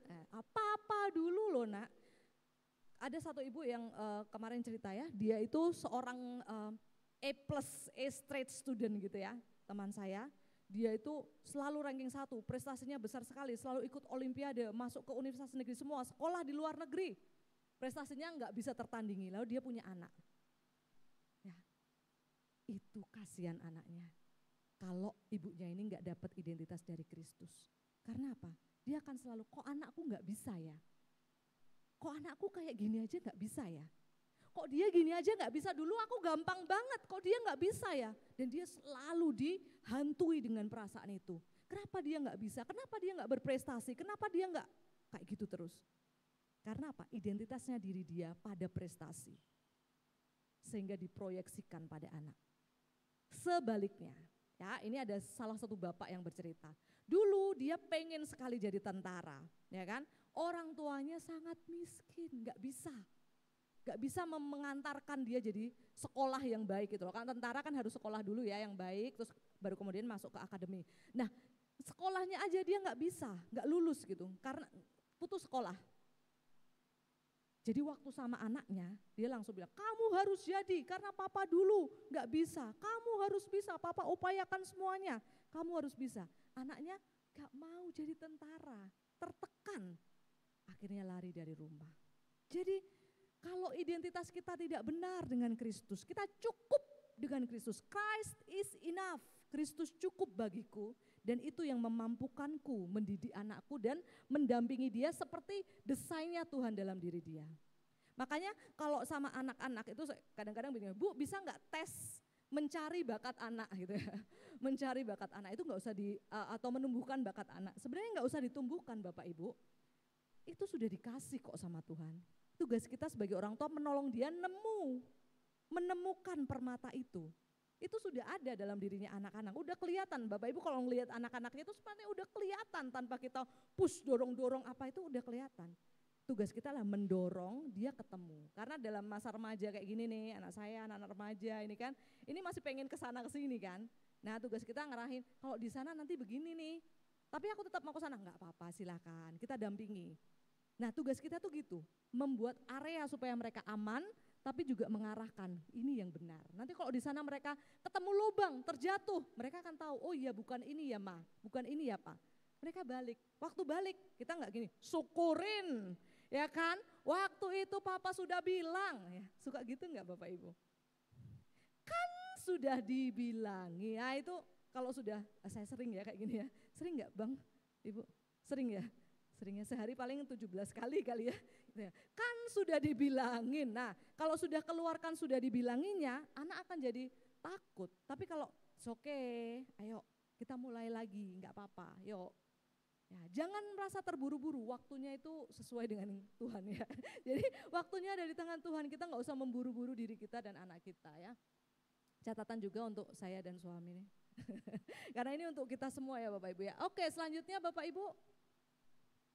papa dulu loh nak. Ada satu ibu yang kemarin cerita ya, dia itu seorang A+, A straight student gitu ya, teman saya. Dia itu selalu ranking 1, prestasinya besar sekali, selalu ikut olimpiade, masuk ke universitas negeri semua, sekolah di luar negeri. Prestasinya enggak bisa tertandingi, lalu dia punya anak. Ya, itu kasihan anaknya. Kalau ibunya ini enggak dapat identitas dari Kristus. Karena apa? Dia akan selalu, kok anakku enggak bisa ya? Kok anakku kayak gini aja enggak bisa ya? Kok dia gini aja enggak bisa, dulu aku gampang banget, kok dia enggak bisa ya? Dan dia selalu dihantui dengan perasaan itu. Kenapa dia enggak bisa? Kenapa dia enggak berprestasi? Kenapa dia enggak kayak gitu terus? Karena apa? Identitasnya diri dia pada prestasi. Sehingga diproyeksikan pada anak. Sebaliknya, ya ini ada salah satu bapak yang bercerita. Dulu dia pengen sekali jadi tentara, ya kan? Orang tuanya sangat miskin, nggak bisa mengantarkan dia jadi sekolah yang baik gitu loh. Kan tentara kan harus sekolah dulu ya yang baik, terus baru kemudian masuk ke akademi. Nah sekolahnya aja dia nggak lulus gitu, karena putus sekolah. Jadi waktu sama anaknya, dia langsung bilang, kamu harus jadi karena papa dulu nggak bisa. Kamu harus bisa, papa upayakan semuanya. Kamu harus bisa. Anaknya nggak mau jadi tentara, tertekan. Akhirnya lari dari rumah. Jadi kalau identitas kita tidak benar dengan Kristus, kita cukup dengan Kristus. Christ is enough, Kristus cukup bagiku. Dan itu yang memampukanku mendidik anakku dan mendampingi dia seperti desainnya Tuhan dalam diri dia. Makanya kalau sama anak-anak itu kadang-kadang begini, Bu bisa nggak tes mencari bakat anak gitu ya. Mencari bakat anak itu nggak usah atau menumbuhkan bakat anak. Sebenarnya nggak usah ditumbuhkan Bapak Ibu. Itu sudah dikasih kok sama Tuhan. Tugas kita sebagai orang tua menolong dia menemukan permata itu. Itu sudah ada dalam dirinya anak-anak, udah kelihatan. Bapak Ibu kalau ngelihat anak-anaknya itu sebenarnya udah kelihatan tanpa kita push, dorong-dorong apa itu udah kelihatan. Tugas kita lah mendorong dia ketemu. Karena dalam masa remaja kayak gini nih, anak saya, anak-anak remaja ini kan, ini masih pengen kesana kesini kan. Nah tugas kita ngarahin, kalau di sana nanti begini nih, tapi aku tetap mau kesana, nggak apa-apa silakan, kita dampingi. Nah tugas kita tuh gitu, membuat area supaya mereka aman, tapi juga mengarahkan ini yang benar. Nanti kalau di sana mereka ketemu lubang, terjatuh, mereka akan tahu, oh iya bukan ini ya Ma, bukan ini ya Pak. Mereka balik, waktu balik kita nggak gini, syukurin, ya kan? Waktu itu Papa sudah bilang, ya suka gitu nggak Bapak Ibu? Kan sudah dibilang, ya itu kalau sudah, saya sering ya kayak gini ya, sering nggak Bang, Ibu? Sering ya? Seringnya sehari paling 17 kali ya. Kan sudah dibilangin. Nah kalau sudah keluarkan sudah dibilanginnya, anak akan jadi takut. Tapi kalau oke, ayo kita mulai lagi, nggak apa-apa, yuk. Ya, jangan merasa terburu-buru, waktunya itu sesuai dengan Tuhan ya. Jadi waktunya ada di tangan Tuhan, kita nggak usah memburu-buru diri kita dan anak kita ya. Catatan juga untuk saya dan suami nih. Karena ini untuk kita semua ya Bapak Ibu ya. Oke, selanjutnya Bapak Ibu.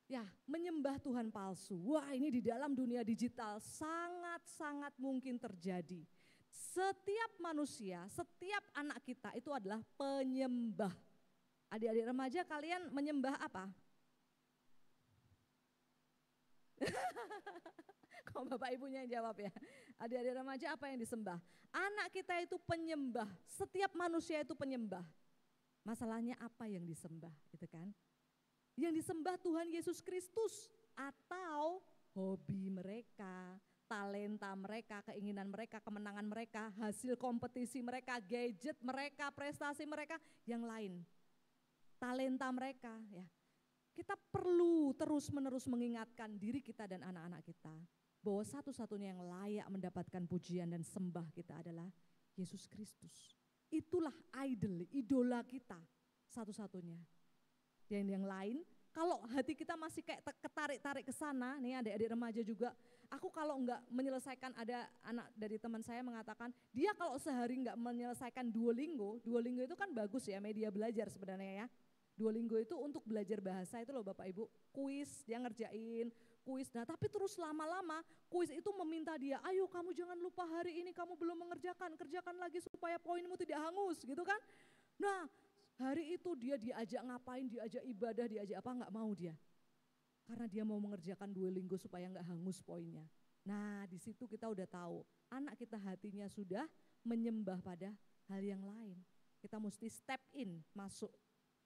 Ya, menyembah Tuhan palsu. Wah, ini di dalam dunia digital sangat-sangat mungkin terjadi. Setiap manusia, setiap anak kita itu adalah penyembah. Adik-adik remaja kalian menyembah apa? Kok Bapak Ibunya yang jawab ya? Adik-adik remaja apa yang disembah? Anak kita itu penyembah, setiap manusia itu penyembah. Masalahnya apa yang disembah gitu kan? Yang disembah Tuhan Yesus Kristus atau hobi mereka, talenta mereka, keinginan mereka, kemenangan mereka, hasil kompetisi mereka, gadget mereka, prestasi mereka, yang lain. Talenta mereka ya. Kita perlu terus-menerus mengingatkan diri kita dan anak-anak kita bahwa satu-satunya yang layak mendapatkan pujian dan sembah kita adalah Yesus Kristus. Itulah idola kita satu-satunya. Dan yang lain, kalau hati kita masih kayak ketarik-tarik ke sana, nih adik-adik remaja juga, aku kalau enggak menyelesaikan, ada anak dari teman saya mengatakan, dia kalau sehari enggak menyelesaikan Duolingo itu kan bagus ya, media belajar sebenarnya ya. Duolingo itu untuk belajar bahasa itu loh Bapak Ibu, kuis, dia ngerjain kuis. Nah tapi terus lama-lama kuis itu meminta dia, ayo kamu jangan lupa hari ini kamu belum mengerjakan, kerjakan lagi supaya poinmu tidak hangus gitu kan. Nah hari itu dia diajak ngapain, diajak ibadah, diajak apa, nggak mau dia. Karena dia mau mengerjakan Duolingo supaya nggak hangus poinnya. Nah di situ kita udah tahu, anak kita hatinya sudah menyembah pada hal yang lain. Kita mesti step in, masuk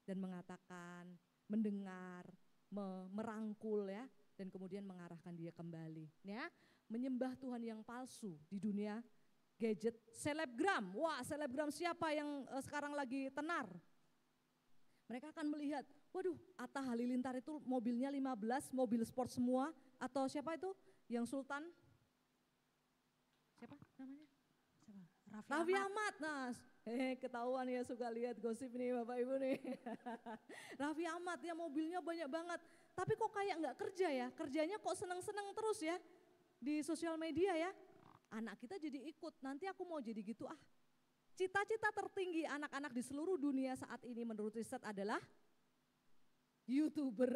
dan mengatakan, mendengar, merangkul ya, dan kemudian mengarahkan dia kembali. Ya, menyembah Tuhan yang palsu di dunia gadget, selebgram. Wah, selebgram siapa yang sekarang lagi tenar? Mereka akan melihat, waduh, Atta Halilintar itu mobilnya 15, mobil sport semua, atau siapa itu yang Sultan? Siapa namanya? Raffi Ahmad. Nah, ketahuan ya suka lihat gosip nih Bapak Ibu nih. Raffi Ahmad ya mobilnya banyak banget. Tapi kok kayak nggak kerja ya? Kerjanya kok seneng-seneng terus ya di sosial media ya. Anak kita jadi ikut. Nanti aku mau jadi gitu ah. Cita-cita tertinggi anak-anak di seluruh dunia saat ini menurut riset adalah YouTuber.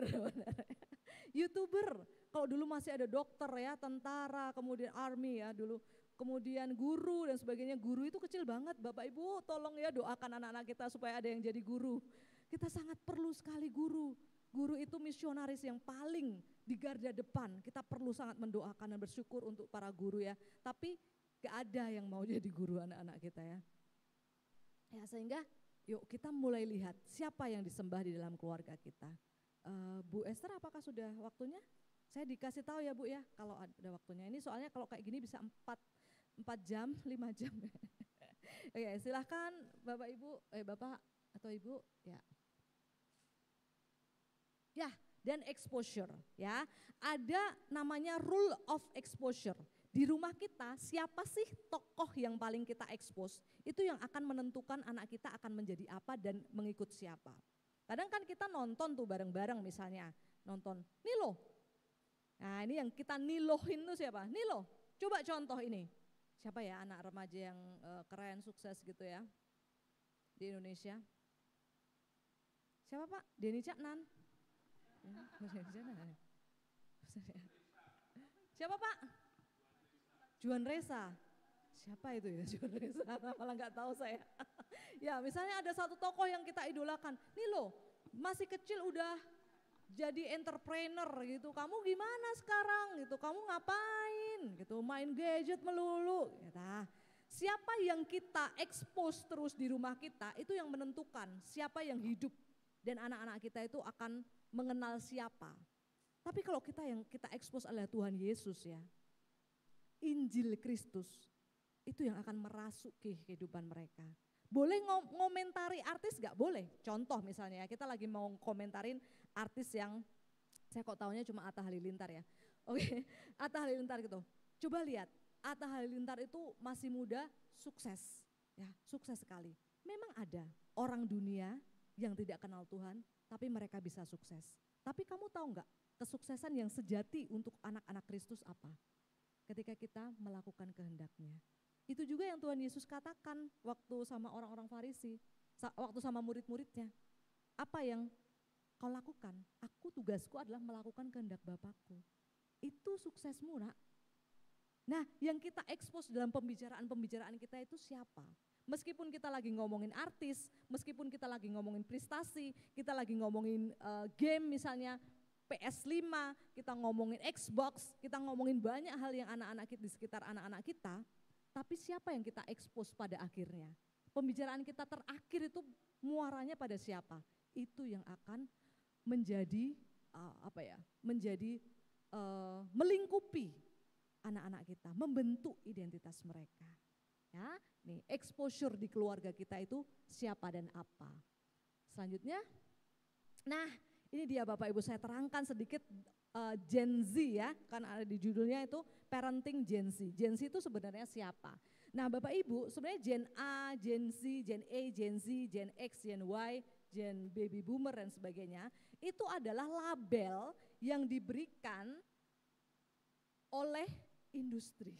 YouTuber. Kalau dulu masih ada dokter ya, tentara, kemudian army ya dulu. Kemudian guru dan sebagainya, guru itu kecil banget. Bapak Ibu tolong ya doakan anak-anak kita supaya ada yang jadi guru. Kita sangat perlu sekali guru. Guru itu misionaris yang paling di garda depan. Kita perlu sangat mendoakan dan bersyukur untuk para guru ya. Tapi gak ada yang mau jadi guru anak-anak kita ya. Ya sehingga yuk kita mulai lihat siapa yang disembah di dalam keluarga kita. Bu Esther apakah sudah waktunya? Saya dikasih tahu ya Bu ya kalau ada waktunya. Ini soalnya kalau kayak gini bisa 4 jam, 5 jam. Oke, silahkan Bapak Ibu, Bapak atau Ibu ya. Ya, dan exposure ya. Ada namanya rule of exposure. Di rumah kita siapa sih tokoh yang paling kita expose? Itu yang akan menentukan anak kita akan menjadi apa dan mengikut siapa. Kadang kan kita nonton tuh bareng-bareng misalnya, nonton Nilo. Nah ini yang kita nilohin tuh siapa? Nilo, coba contoh ini. Siapa ya anak remaja yang keren, sukses gitu ya di Indonesia? Siapa Pak? Denny Caknan. Siapa Pak? Juan Reza. Siapa itu ya Juan Reza? Malah nggak tahu saya. Ya misalnya ada satu tokoh yang kita idolakan. Nih loh, masih kecil udah jadi entrepreneur gitu. Kamu gimana sekarang gitu? Kamu ngapain gitu? Main gadget melulu. Nah, siapa yang kita expose terus di rumah kita itu yang menentukan siapa yang hidup dan anak-anak kita itu akan mengenal siapa. Tapi kalau kita yang kita expose adalah Tuhan Yesus ya. Injil Kristus itu yang akan merasuki kehidupan mereka. Boleh ngomentari artis gak? Boleh. Contoh misalnya kita lagi mau komentarin artis yang saya kok taunya cuma Atta Halilintar ya. Oke, Atta Halilintar gitu. Coba lihat, Atta Halilintar itu masih muda, sukses. Ya, sukses sekali. Memang ada orang dunia yang tidak kenal Tuhan, tapi mereka bisa sukses. Tapi kamu tahu enggak, kesuksesan yang sejati untuk anak-anak Kristus apa? Ketika kita melakukan kehendak-Nya. Itu juga yang Tuhan Yesus katakan waktu sama orang-orang Farisi, waktu sama murid-muridnya. Apa yang kau lakukan? Aku tugasku adalah melakukan kehendak Bapakku. Itu suksesmu, nak. Nah, yang kita expose dalam pembicaraan kita itu siapa? Meskipun kita lagi ngomongin artis, meskipun kita lagi ngomongin prestasi, kita lagi ngomongin game misalnya, PS5, kita ngomongin Xbox, kita ngomongin banyak hal yang anak-anak kita di sekitar anak-anak kita, tapi siapa yang kita expose pada akhirnya? Pembicaraan kita terakhir itu muaranya pada siapa? Itu yang akan menjadi melingkupi anak-anak kita, membentuk identitas mereka. Ya, nih exposure di keluarga kita itu siapa dan apa. Selanjutnya, nah ini dia Bapak Ibu, saya terangkan sedikit Gen Z ya, kan ada di judulnya itu parenting Gen Z. Gen Z itu sebenarnya siapa? Nah Bapak Ibu, sebenarnya Gen A, Gen Z, Gen A, Gen Z, Gen X, Gen Y, Gen Baby Boomer dan sebagainya, itu adalah label yang diberikan oleh industri.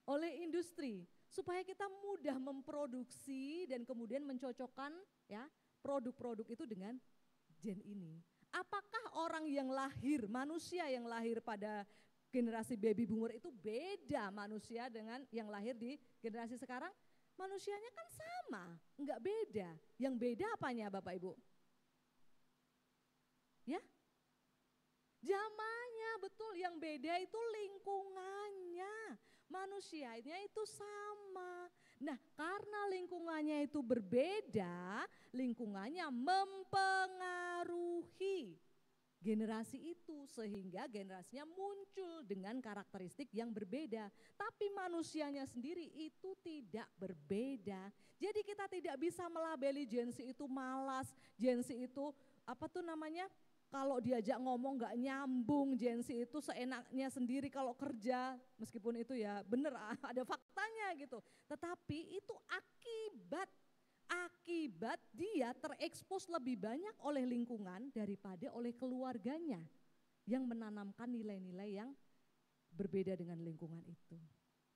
Oleh industri, supaya kita mudah memproduksi dan kemudian mencocokkan ya produk-produk itu dengan gen ini. Apakah orang yang lahir, manusia yang lahir pada generasi baby boomer itu beda manusia dengan yang lahir di generasi sekarang? Manusianya kan sama, enggak beda. Yang beda apanya Bapak Ibu? Ya? Zamannya, betul, yang beda itu lingkungannya. Manusianya itu sama. Nah, karena lingkungannya itu berbeda, lingkungannya mempengaruhi generasi itu sehingga generasinya muncul dengan karakteristik yang berbeda. Tapi manusianya sendiri itu tidak berbeda. Jadi kita tidak bisa melabeli Gen Z itu malas, Gen Z itu kalau diajak ngomong gak nyambung, Gen Z itu seenaknya sendiri kalau kerja, meskipun itu ya benar ada faktanya gitu. Tetapi itu akibat dia terekspos lebih banyak oleh lingkungan daripada oleh keluarganya yang menanamkan nilai-nilai yang berbeda dengan lingkungan itu.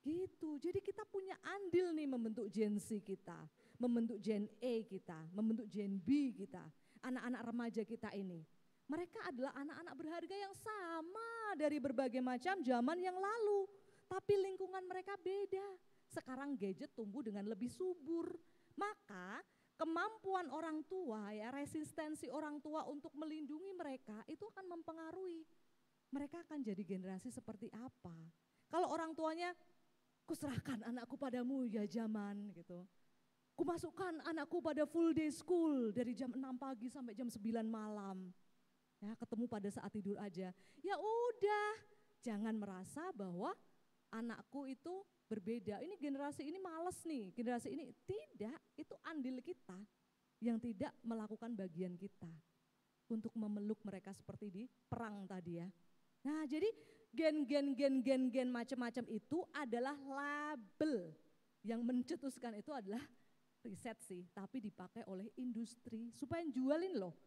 Gitu, jadi kita punya andil nih membentuk Gen Z kita, membentuk Gen A kita, membentuk Gen B kita, anak-anak remaja kita ini. Mereka adalah anak-anak berharga yang sama dari berbagai macam zaman yang lalu. Tapi lingkungan mereka beda. Sekarang gadget tumbuh dengan lebih subur. Maka kemampuan orang tua ya, resistensi orang tua untuk melindungi mereka itu akan mempengaruhi. Mereka akan jadi generasi seperti apa. Kalau orang tuanya, kuserahkan anakku padamu ya zaman gitu. Kumasukkan anakku pada full day school dari jam 6 pagi sampai jam 9 malam. Ya, ketemu pada saat tidur aja. Ya udah, jangan merasa bahwa anakku itu berbeda. Ini generasi ini males nih, generasi ini tidak. Itu andil kita yang tidak melakukan bagian kita untuk memeluk mereka seperti di perang tadi ya. Nah, jadi gen macam-macam itu adalah label yang mencetuskan itu adalah riset sih, tapi dipakai oleh industri supaya jualin loh.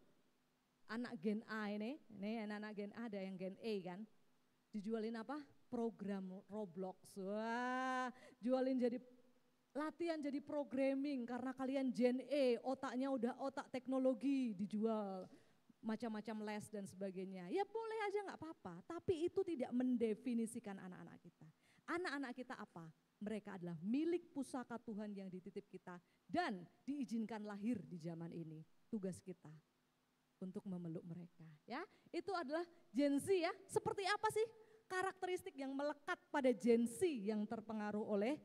Anak Gen A ini anak-anak Gen A ada yang Gen A kan, dijualin apa? Program Roblox. Wah, jualin jadi latihan jadi programming karena kalian Gen A, otaknya udah otak teknologi, dijual macam-macam les dan sebagainya. Ya boleh aja nggak apa-apa, tapi itu tidak mendefinisikan anak-anak kita. Anak-anak kita apa? Mereka adalah milik pusaka Tuhan yang dititip kita dan diizinkan lahir di zaman ini. Tugas kita untuk memeluk mereka ya. Itu adalah Gen Z ya. Seperti apa sih karakteristik yang melekat pada Gen Z yang terpengaruh oleh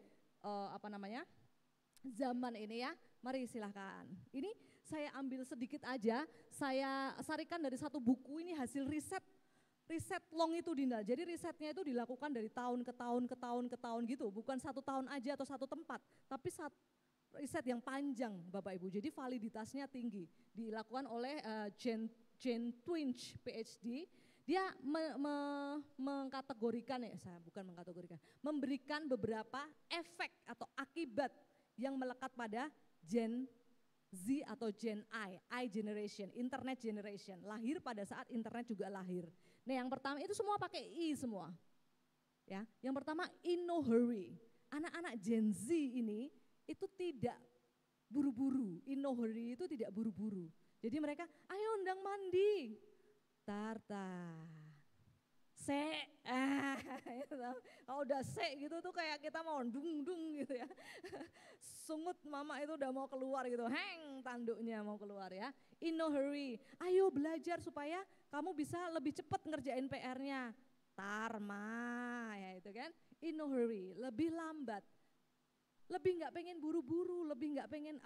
zaman ini ya. Mari silahkan. Ini saya ambil sedikit aja, saya sarikan dari satu buku, ini hasil riset longitudinal. Jadi risetnya itu dilakukan dari tahun ke tahun gitu, bukan satu tahun aja atau satu tempat, tapi riset yang panjang Bapak Ibu, jadi validitasnya tinggi. Dilakukan oleh Jane Twenge PhD, dia memberikan beberapa efek atau akibat yang melekat pada Gen Z atau Gen I generation, internet generation, lahir pada saat internet juga lahir. Nah yang pertama itu semua pakai I semua. Ya, yang pertama in no hurry. Anak-anak Gen Z ini itu tidak buru-buru, in no hurry itu tidak buru-buru. Jadi mereka, ayo undang mandi, kalau udah gitu tuh kayak kita mau dung gitu ya. Sungut mama itu udah mau keluar gitu, tanduknya mau keluar ya. In no hurry, ayo belajar supaya kamu bisa lebih cepat ngerjain PR-nya. Ya itu kan, in no hurry, lebih lambat. Lebih gak pengen buru-buru, lebih gak pengen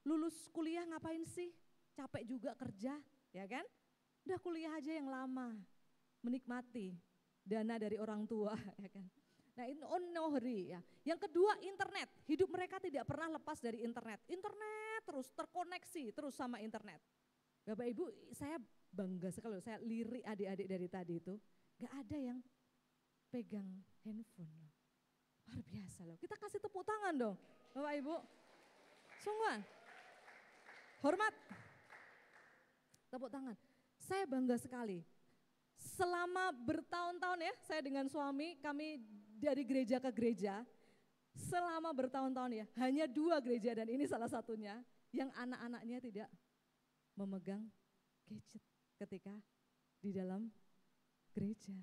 lulus kuliah ngapain sih, capek juga kerja ya kan. Udah kuliah aja yang lama, menikmati dana dari orang tua ya kan. Nah ini no hurry ya. Yang kedua internet, hidup mereka tidak pernah lepas dari internet. Internet terus terkoneksi terus sama internet. Bapak Ibu saya bangga sekali, saya lirik adik-adik dari tadi itu. Gak ada yang pegang handphone loh. Luar biasa loh. Kita kasih tepuk tangan dong Bapak Ibu. Sungguh hormat. Tepuk tangan. Saya bangga sekali. Selama bertahun-tahun ya, saya dengan suami kami dari gereja ke gereja. Selama bertahun-tahun ya, hanya 2 gereja dan ini salah satunya yang anak-anaknya tidak memegang gadget ketika di dalam gereja.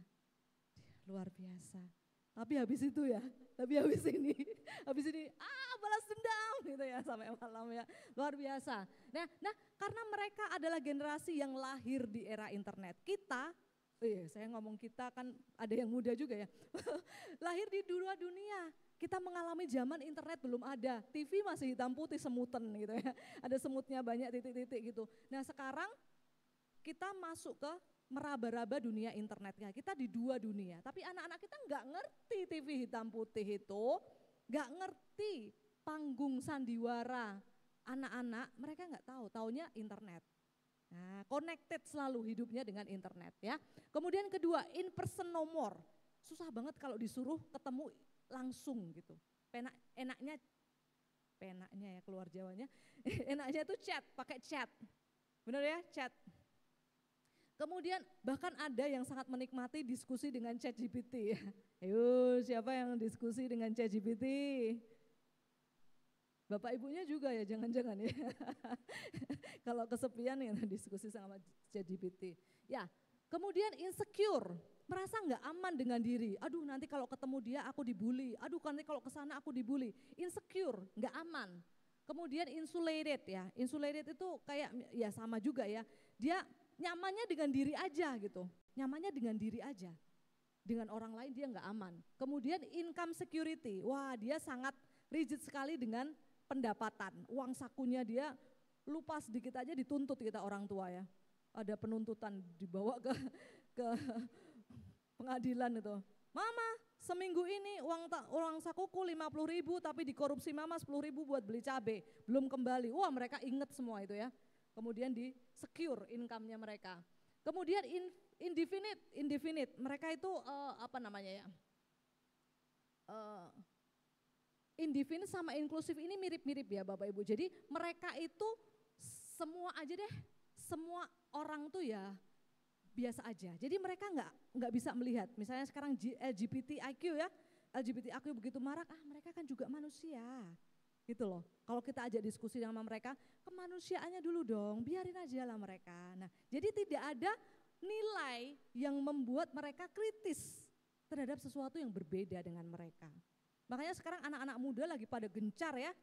Luar biasa. Tapi habis itu ya, habis ini balas dendam gitu ya sampai malam ya. Luar biasa. Nah, karena mereka adalah generasi yang lahir di era internet. Kita, saya ngomong kita kan ada yang muda juga ya. Lahir di 2 dunia. Kita mengalami zaman internet belum ada. TV masih hitam putih semutan gitu ya. Ada semutnya banyak titik-titik gitu. Nah, sekarang kita masuk ke meraba-raba dunia internetnya. Kita di 2 dunia, tapi anak-anak kita nggak ngerti TV hitam putih itu, nggak ngerti panggung sandiwara. Anak-anak mereka nggak tahu, taunya internet. Nah, connected selalu hidupnya dengan internet ya. Kemudian kedua, in person no more. Susah banget kalau disuruh ketemu langsung gitu. Enaknya ya keluar Jawanya. Enaknya itu chat, pakai chat. Benar ya, chat. Kemudian bahkan ada yang sangat menikmati diskusi dengan ChatGPT. Ayo siapa yang diskusi dengan ChatGPT? Bapak ibunya juga ya jangan-jangan ya. Kalau kesepian ya diskusi sama ChatGPT. Ya, kemudian insecure, merasa nggak aman dengan diri. Aduh nanti kalau ketemu dia aku dibully. Aduh nanti kalau kesana aku dibully. Insecure, nggak aman. Kemudian insulated ya. Insulated itu kayak ya sama juga ya. Dia nyamannya dengan diri aja gitu, nyamannya dengan diri aja, dengan orang lain dia nggak aman. Kemudian income security, wah dia sangat rigid sekali dengan pendapatan, uang sakunya dia lupa sedikit aja dituntut kita orang tua ya, ada penuntutan dibawa ke pengadilan itu, mama seminggu ini uang sakuku 50.000 tapi dikorupsi mama 10.000 buat beli cabai, belum kembali, wah mereka inget semua itu ya. Kemudian di secure income-nya mereka. Kemudian indefinite, mereka itu indefinite sama inklusif ini mirip-mirip ya Bapak Ibu. Jadi mereka itu semua aja deh, semua orang tuh ya biasa aja. Jadi mereka nggak bisa melihat. Misalnya sekarang LGBTIQ ya, LGBTIQ begitu marak, mereka kan juga manusia. Gitu loh, kalau kita ajak diskusi sama mereka, kemanusiaannya dulu dong, biarin aja lah mereka. Nah, jadi tidak ada nilai yang membuat mereka kritis terhadap sesuatu yang berbeda dengan mereka. Makanya sekarang anak-anak muda lagi pada gencar ya,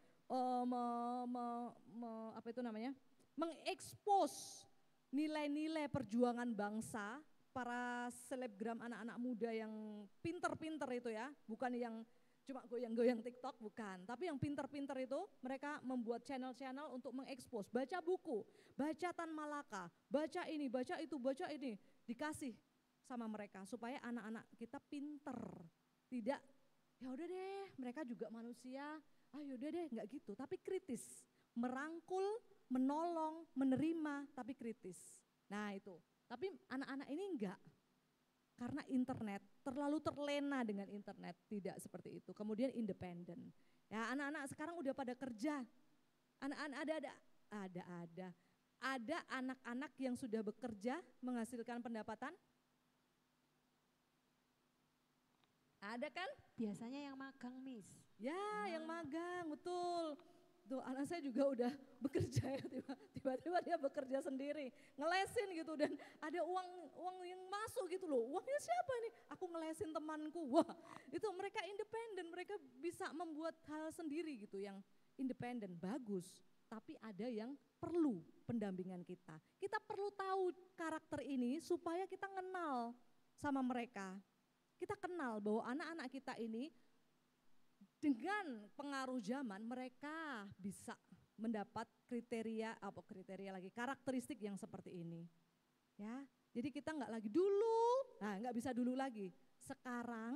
mengekspos nilai-nilai perjuangan bangsa, para selebgram anak-anak muda yang pinter-pinter itu ya, bukan yang cuma goyang-goyang TikTok, bukan. Tapi yang pinter-pinter itu mereka membuat channel-channel untuk mengekspos. Baca buku, baca Tan Malaka, baca ini, baca itu, baca ini. Dikasih sama mereka supaya anak-anak kita pinter. Tidak, ya udah deh mereka juga manusia, yaudah deh enggak gitu. Tapi kritis, merangkul, menolong, menerima, tapi kritis. Nah itu, tapi anak-anak ini enggak. Karena internet, terlalu terlena dengan internet, tidak seperti itu. Kemudian independen, Ya, anak-anak sekarang udah pada kerja. Anak-anak ada anak-anak yang sudah bekerja menghasilkan pendapatan? Ada kan? Biasanya yang magang, Miss. Ya, yang magang, betul. Tuh anak saya juga udah bekerja ya, tiba-tiba dia bekerja sendiri, ngelesin gitu dan ada uang yang masuk gitu loh. Uangnya siapa nih? Aku ngelesin temanku. Wah, itu mereka independen, mereka bisa membuat hal sendiri gitu yang independen, bagus. Tapi ada yang perlu pendampingan kita. Kita perlu tahu karakter ini supaya kita kenal sama mereka. Kita kenal bahwa anak-anak kita ini dengan pengaruh zaman mereka bisa mendapat karakteristik yang seperti ini. Ya, jadi kita nggak bisa dulu lagi. Sekarang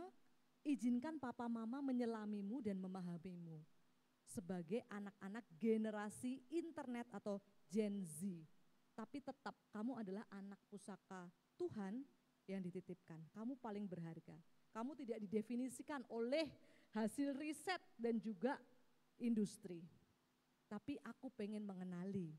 izinkan papa mama menyelamimu dan memahamimu sebagai anak-anak generasi internet atau Gen Z. Tapi tetap kamu adalah anak pusaka Tuhan yang dititipkan. Kamu paling berharga. Kamu tidak didefinisikan oleh hasil riset dan juga industri. Tapi aku pengen mengenali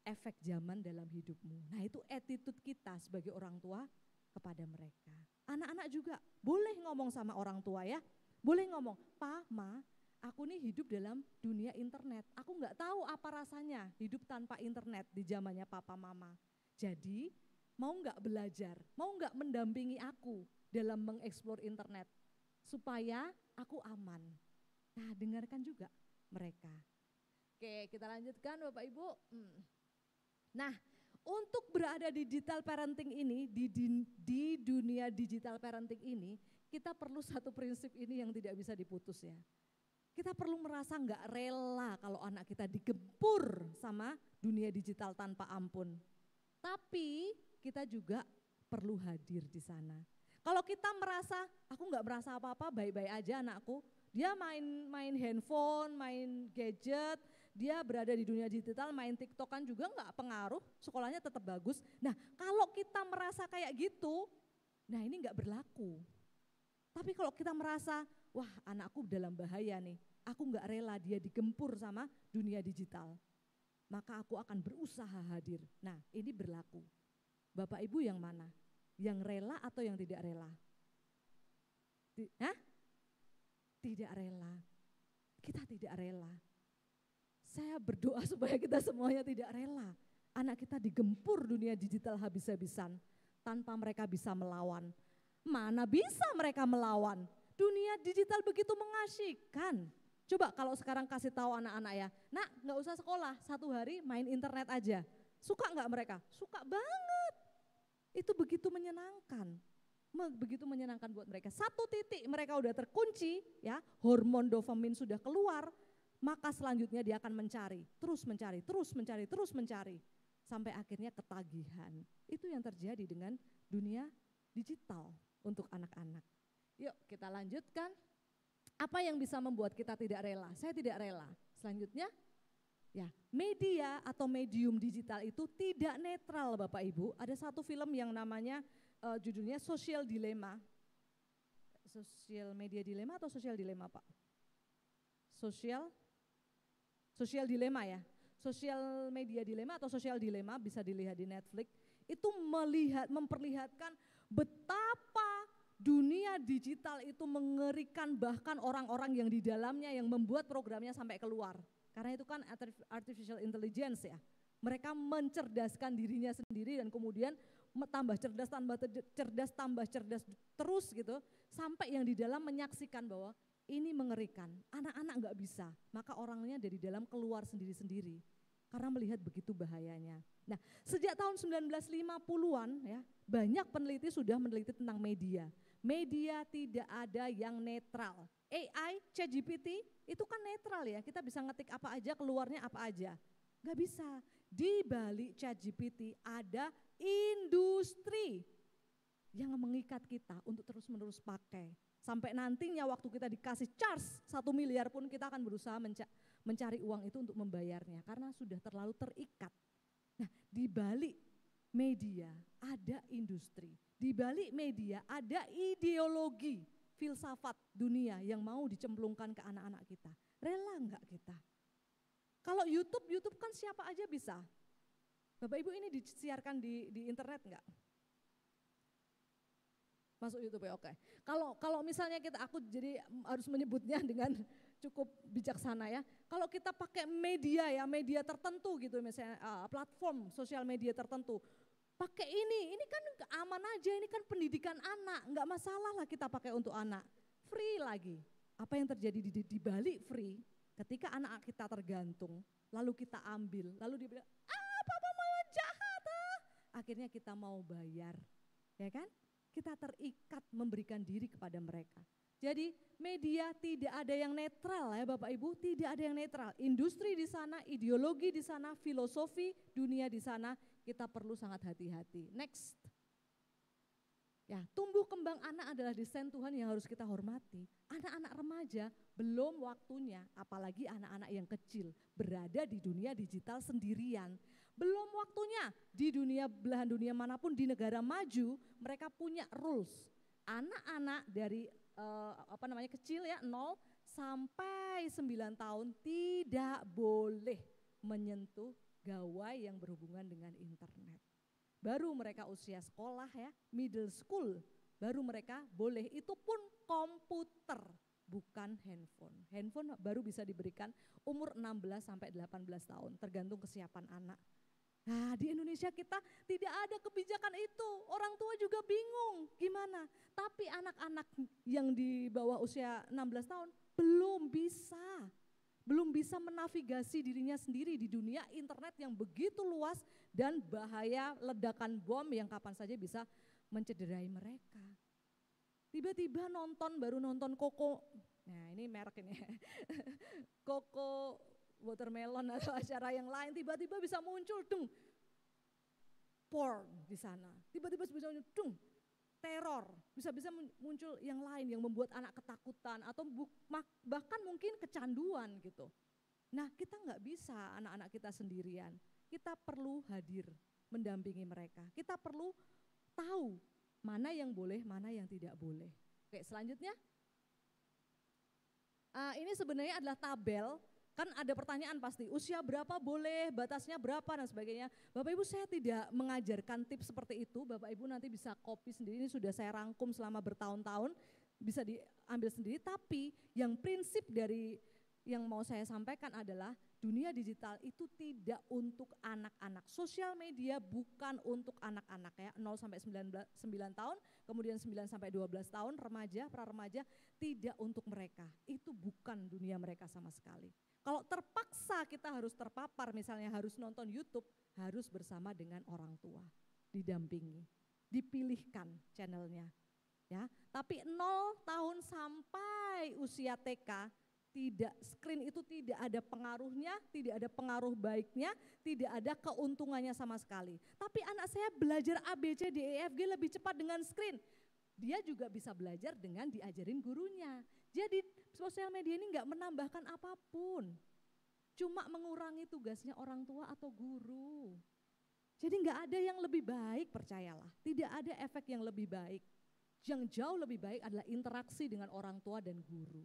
efek zaman dalam hidupmu. Nah, itu attitude kita sebagai orang tua kepada mereka. Anak-anak juga boleh ngomong sama orang tua ya. Boleh ngomong, "Pa, Ma, aku nih hidup dalam dunia internet. Aku nggak tahu apa rasanya hidup tanpa internet di zamannya papa mama. Jadi mau nggak belajar, mau nggak mendampingi aku dalam mengeksplor internet supaya aku aman." Nah, dengarkan juga mereka. Oke, kita lanjutkan Bapak Ibu. Nah, untuk berada di digital parenting ini, di dunia digital parenting ini, kita perlu satu prinsip ini yang tidak bisa diputus ya. Kita perlu merasa nggak rela kalau anak kita digempur sama dunia digital tanpa ampun. Tapi kita juga perlu hadir di sana. Kalau kita merasa, aku nggak merasa apa-apa, baik-baik aja anakku, dia main handphone, main gadget, dia berada di dunia digital, main TikTokan juga nggak pengaruh, sekolahnya tetap bagus. Nah, kalau kita merasa kayak gitu, nah ini nggak berlaku. Tapi kalau kita merasa, wah anakku dalam bahaya nih, aku nggak rela dia digempur sama dunia digital, maka aku akan berusaha hadir. Nah, ini berlaku. Bapak Ibu yang mana? Yang rela atau yang tidak rela? Tidak rela. Kita tidak rela. Saya berdoa supaya kita semuanya tidak rela. Anak kita digempur dunia digital habis-habisan tanpa mereka bisa melawan. Mana bisa mereka melawan? Dunia digital begitu mengasihkan. Coba kalau sekarang kasih tahu anak-anak ya, nak nggak usah sekolah, 1 hari main internet aja. Suka nggak mereka? Suka banget. Itu begitu menyenangkan buat mereka. 1 titik mereka udah terkunci ya, hormon dopamin sudah keluar, maka selanjutnya dia akan terus mencari, sampai akhirnya ketagihan. Itu yang terjadi dengan dunia digital untuk anak-anak. Yuk kita lanjutkan. Apa yang bisa membuat kita tidak rela? Saya tidak rela. Selanjutnya, ya, media atau medium digital itu tidak netral Bapak Ibu. Ada satu film yang namanya judulnya Social Dilemma. Social Media Dilemma atau Social Dilemma Pak? Social Dilemma ya. Social Media Dilemma atau Social Dilemma bisa dilihat di Netflix. Itu memperlihatkan betapa dunia digital itu mengerikan, bahkan orang-orang yang di dalamnya yang membuat programnya sampai keluar. Karena itu kan artificial intelligence ya. Mereka mencerdaskan dirinya sendiri dan kemudian tambah cerdas terus gitu. Sampai yang di dalam menyaksikan bahwa ini mengerikan. Anak-anak nggak bisa, maka orangnya dari dalam keluar sendiri-sendiri. Karena melihat begitu bahayanya. Nah, sejak tahun 1950-an ya, banyak peneliti sudah meneliti tentang media. Media tidak ada yang netral. AI, ChatGPT itu kan netral ya, kita bisa ngetik apa aja, keluarnya apa aja. Gak bisa, di balik ChatGPT ada industri yang mengikat kita untuk terus-menerus pakai. Sampai nantinya waktu kita dikasih charge 1 miliar pun kita akan berusaha mencari uang itu untuk membayarnya karena sudah terlalu terikat. Nah, di balik media ada industri, di balik media ada ideologi filsafat dunia yang mau dicemplungkan ke anak-anak kita? Rela enggak kita? Kalau YouTube kan siapa aja bisa. Bapak Ibu ini disiarkan di internet enggak? Masuk YouTube ya, oke. Kalau misalnya aku jadi harus menyebutnya dengan cukup bijaksana ya. Kalau kita pakai media tertentu gitu, misalnya platform sosial media tertentu, pakai ini kan aman aja, ini kan pendidikan anak, nggak masalah lah kita pakai untuk anak. Free lagi. Apa yang terjadi di balik free? Ketika anak kita tergantung, lalu kita ambil, lalu dia bilang, papa mau jahat akhirnya kita mau bayar, ya kan? Kita terikat memberikan diri kepada mereka. Jadi media tidak ada yang netral ya Bapak Ibu, tidak ada yang netral. Industri di sana, ideologi di sana, filosofi dunia di sana, kita perlu sangat hati-hati. Next. Ya, tumbuh kembang anak adalah desain Tuhan yang harus kita hormati. Anak-anak remaja belum waktunya, apalagi anak-anak yang kecil, berada di dunia digital sendirian. Belum waktunya di belahan dunia manapun, di negara maju, mereka punya rules. Anak-anak dari kecil ya, 0 sampai 9 tahun tidak boleh menyentuh gawai yang berhubungan dengan internet. Baru mereka usia sekolah ya, middle school, baru mereka boleh, itu pun komputer, bukan handphone. Handphone baru bisa diberikan umur 16 sampai 18 tahun, tergantung kesiapan anak. Nah, di Indonesia kita tidak ada kebijakan itu, orang tua juga bingung gimana. Tapi anak-anak yang di bawah usia 16 tahun belum bisa menavigasi dirinya sendiri di dunia internet yang begitu luas dan bahaya ledakan bom yang kapan saja bisa mencederai mereka. Tiba-tiba baru nonton Koko, nah ini merek ini, Koko Watermelon atau acara yang lain, tiba-tiba bisa muncul porn di sana, tiba-tiba bisa muncul teror, bisa muncul yang lain yang membuat anak ketakutan atau bahkan mungkin kecanduan gitu. Nah, kita nggak bisa anak-anak kita sendirian, kita perlu hadir mendampingi mereka, kita perlu tahu mana yang boleh, mana yang tidak boleh. Oke, selanjutnya ini sebenarnya adalah tabel. Kan ada pertanyaan pasti, usia berapa boleh, batasnya berapa dan sebagainya. Bapak Ibu, saya tidak mengajarkan tips seperti itu, Bapak Ibu nanti bisa copy sendiri, ini sudah saya rangkum selama bertahun-tahun, bisa diambil sendiri. Tapi yang prinsip dari yang mau saya sampaikan adalah dunia digital itu tidak untuk anak-anak. Sosial media bukan untuk anak-anak ya, 0 sampai 9 tahun, kemudian 9 sampai 12 tahun, remaja, pra-remaja, tidak untuk mereka. Itu bukan dunia mereka sama sekali. Kalau terpaksa kita harus terpapar, misalnya harus nonton YouTube, harus bersama dengan orang tua, didampingi, dipilihkan channelnya. Ya, tapi 0 tahun sampai usia TK, screen itu tidak ada pengaruhnya, tidak ada pengaruh baiknya, tidak ada keuntungannya sama sekali. Tapi anak saya belajar A, B, C, D, E, F, G lebih cepat dengan screen. Dia juga bisa belajar dengan diajarin gurunya. Jadi sosial media ini enggak menambahkan apapun, cuma mengurangi tugasnya orang tua atau guru. Jadi enggak ada yang lebih baik, percayalah, tidak ada efek yang lebih baik. Yang jauh lebih baik adalah interaksi dengan orang tua dan guru.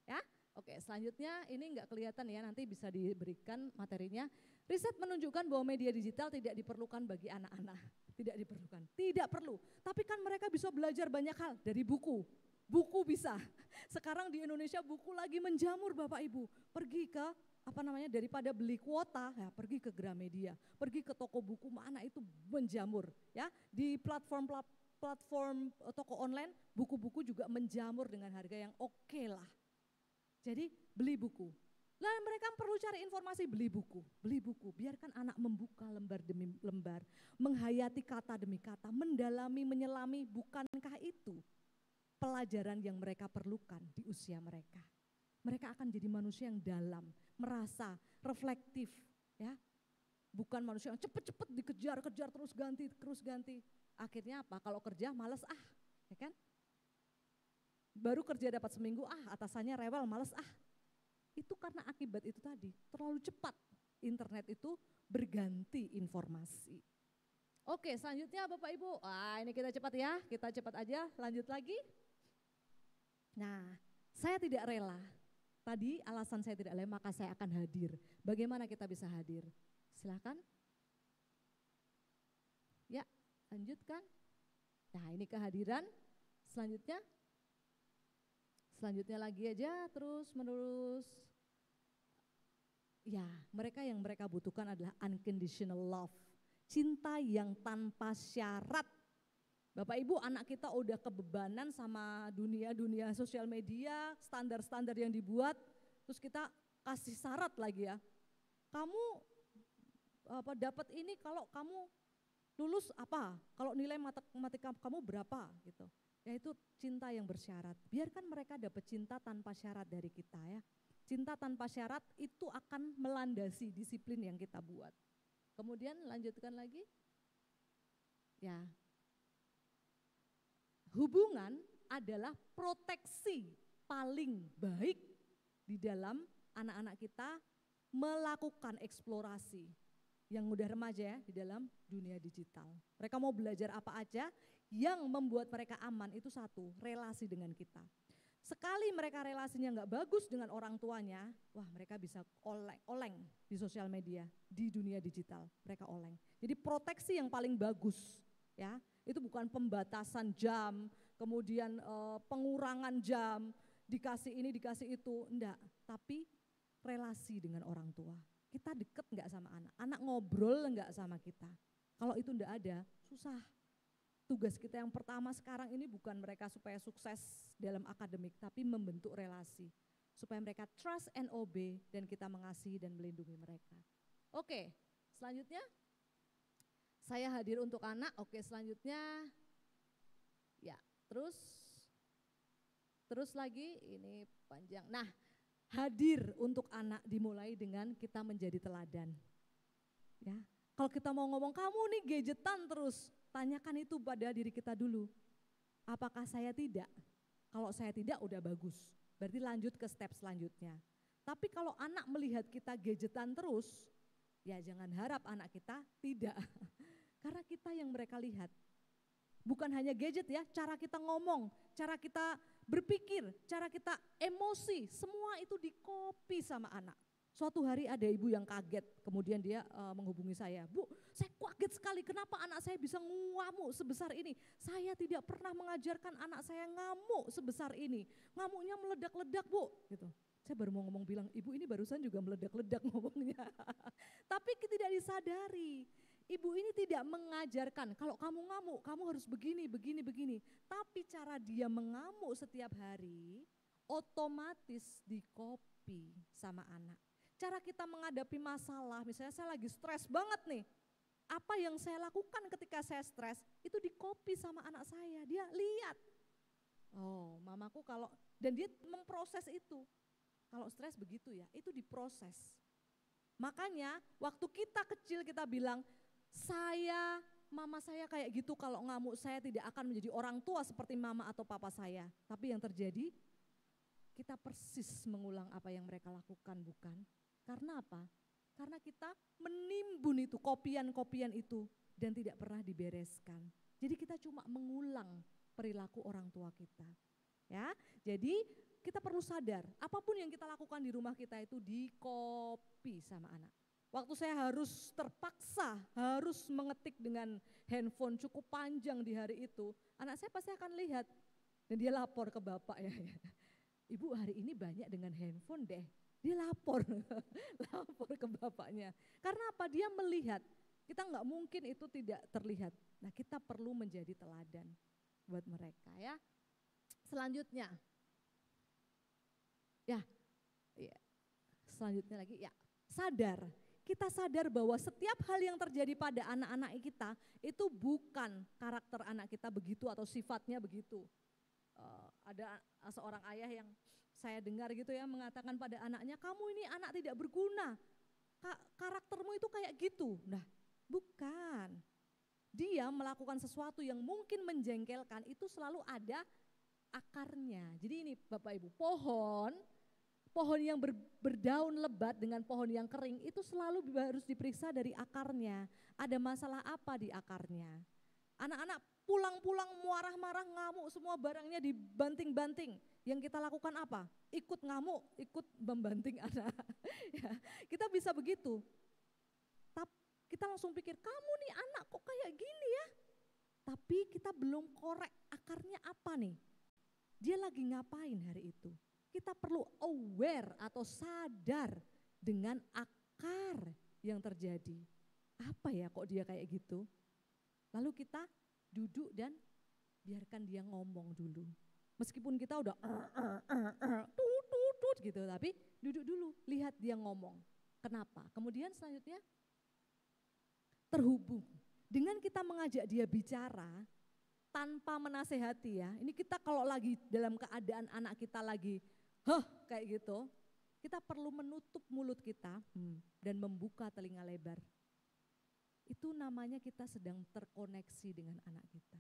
Ya, oke, selanjutnya ini enggak kelihatan ya, nanti bisa diberikan materinya. Riset menunjukkan bahwa media digital tidak diperlukan bagi anak-anak. Tidak diperlukan, tidak perlu. Tapi kan mereka bisa belajar banyak hal dari buku. Buku bisa. Sekarang di Indonesia buku lagi menjamur Bapak Ibu. Pergi ke daripada beli kuota, ya pergi ke Gramedia, pergi ke toko buku, mana itu menjamur ya. Di platform toko online, buku-buku juga menjamur dengan harga yang oke lah. Jadi beli buku. Lah mereka perlu cari informasi, beli buku. Biarkan anak membuka lembar demi lembar, menghayati kata demi kata, mendalami, menyelami. Bukankah itu pelajaran yang mereka perlukan di usia mereka? Mereka akan jadi manusia yang dalam, merasa, reflektif, ya. Bukan manusia yang cepet-cepet dikejar-kejar terus ganti. Akhirnya apa? Kalau kerja males ya kan? Baru kerja dapat seminggu atasannya rewel, males Itu karena akibat itu tadi, terlalu cepat internet itu berganti informasi. Oke, selanjutnya Bapak Ibu, ini kita cepat ya, kita cepat aja, lanjut lagi. Nah, saya tidak rela. Tadi alasan saya tidak rela, maka saya akan hadir. Bagaimana kita bisa hadir? Silakan. Ya, lanjutkan. Nah, ini kehadiran. Selanjutnya. Selanjutnya lagi aja terus menerus. Ya, yang mereka butuhkan adalah unconditional love. Cinta yang tanpa syarat. Bapak Ibu, anak kita udah kebebanan sama dunia sosial media, standar-standar yang dibuat, terus kita kasih syarat lagi ya. Kamu dapat ini kalau kamu lulus apa? Kalau nilai matematika kamu berapa gitu. Yaitu cinta yang bersyarat. Biarkan mereka dapat cinta tanpa syarat dari kita ya. Cinta tanpa syarat itu akan melandasi disiplin yang kita buat. Kemudian lanjutkan lagi. Ya. Hubungan adalah proteksi paling baik di dalam anak-anak kita melakukan eksplorasi yang udah remaja ya di dalam dunia digital. Mereka mau belajar apa aja, yang membuat mereka aman itu satu, relasi dengan kita. Sekali mereka relasinya nggak bagus dengan orang tuanya, wah mereka bisa oleng di sosial media, di dunia digital, mereka oleng. Jadi proteksi yang paling bagus ya, itu bukan pembatasan jam, kemudian pengurangan jam, dikasih ini dikasih itu, enggak, tapi relasi dengan orang tua. Kita deket enggak sama anak, anak ngobrol enggak sama kita. Kalau itu enggak ada, susah. Tugas kita yang pertama sekarang ini bukan mereka supaya sukses dalam akademik, tapi membentuk relasi. Supaya mereka trust and obey dan kita mengasihi dan melindungi mereka. Oke, selanjutnya. Saya hadir untuk anak, oke selanjutnya. Ya, terus lagi ini panjang. Nah, hadir untuk anak dimulai dengan kita menjadi teladan. Ya, kalau kita mau ngomong kamu nih gadgetan terus, tanyakan itu pada diri kita dulu. Apakah saya tidak? Kalau saya tidak udah bagus. Berarti lanjut ke step selanjutnya. Tapi kalau anak melihat kita gadgetan terus, ya jangan harap anak kita tidak. Karena kita yang mereka lihat. Bukan hanya gadget ya, cara kita ngomong, cara kita berpikir, cara kita emosi, semua itu di-copy sama anak. Suatu hari ada ibu yang kaget, kemudian dia menghubungi saya. Bu, saya kaget sekali kenapa anak saya bisa ngamuk sebesar ini. Saya tidak pernah mengajarkan anak saya ngamuk sebesar ini. Ngamuknya meledak-ledak bu. Gitu. Saya baru mau bilang, ibu ini barusan juga meledak-ledak ngomongnya. Tapi tidak disadari. Ibu ini tidak mengajarkan, kalau kamu ngamuk, kamu harus begini, begini, begini. Tapi cara dia mengamuk setiap hari, otomatis di-copy sama anak. Cara kita menghadapi masalah, misalnya saya lagi stres banget nih. Apa yang saya lakukan ketika saya stres, itu di-copy sama anak saya. Dia lihat, oh mamaku kalau, dan dia memproses itu. Kalau stres begitu ya, itu diproses. Makanya waktu kita kecil kita bilang, mama saya kayak gitu, kalau ngamuk saya tidak akan menjadi orang tua seperti mama atau papa saya. Tapi yang terjadi, kita persis mengulang apa yang mereka lakukan, bukan? Karena apa? Karena kita menimbun itu, kopian-kopian itu, dan tidak pernah dibereskan. Jadi kita cuma mengulang perilaku orang tua kita. Ya, jadi kita perlu sadar, apapun yang kita lakukan di rumah kita itu di-copy sama anak. Waktu saya terpaksa harus mengetik dengan handphone cukup panjang di hari itu, anak saya pasti akan lihat dan dia lapor ke bapak ya. Ibu hari ini banyak dengan handphone deh. Dia lapor, lapor ke bapaknya. Karena apa? Dia melihat, kita nggak mungkin itu tidak terlihat. Nah kita perlu menjadi teladan buat mereka ya. Selanjutnya, ya, selanjutnya lagi ya, sadar. Kita sadar bahwa setiap hal yang terjadi pada anak-anak kita itu bukan karakter anak kita begitu atau sifatnya begitu. Ada seorang ayah yang saya dengar gitu ya mengatakan pada anaknya, kamu ini anak tidak berguna, karaktermu itu kayak gitu. Nah bukan, dia melakukan sesuatu yang mungkin menjengkelkan itu selalu ada akarnya. Jadi ini Bapak Ibu, pohon yang berdaun lebat dengan pohon yang kering itu selalu harus diperiksa dari akarnya. Ada masalah apa di akarnya? Anak-anak pulang-pulang marah-marah, ngamuk, semua barangnya dibanting-banting. Yang kita lakukan apa? Ikut ngamuk, ikut membanting anak. Ya, kita bisa begitu. Tapi kita langsung pikir, kamu nih anak kok kayak gini ya? Tapi kita belum korek akarnya apa nih? Dia lagi ngapain hari itu? Kita perlu aware atau sadar dengan akar yang terjadi. Apa ya kok dia kayak gitu? Lalu kita duduk dan biarkan dia ngomong dulu. Meskipun kita udah tut gitu, tapi duduk dulu, lihat dia ngomong. Kenapa? Kemudian selanjutnya terhubung. Dengan kita mengajak dia bicara tanpa menasehati ya. Ini kita kalau lagi dalam keadaan anak kita lagi kayak gitu, kita perlu menutup mulut kita dan membuka telinga lebar. Itu namanya kita sedang terkoneksi dengan anak kita.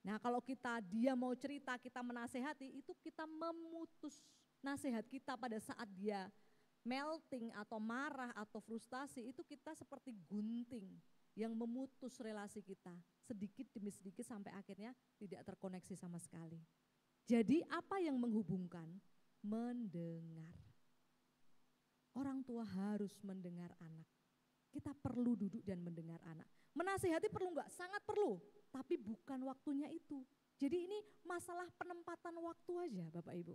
Nah kalau dia mau cerita, kita menasehati, itu kita memutus nasihat kita pada saat dia melting atau marah atau frustasi, itu kita seperti gunting yang memutus relasi kita sedikit demi sedikit sampai akhirnya tidak terkoneksi sama sekali. Jadi apa yang menghubungkan? Mendengar. Orang tua harus mendengar anak. Kita perlu duduk dan mendengar anak. Menasihati perlu enggak? Sangat perlu, tapi bukan waktunya itu. Jadi ini masalah penempatan waktu aja Bapak Ibu.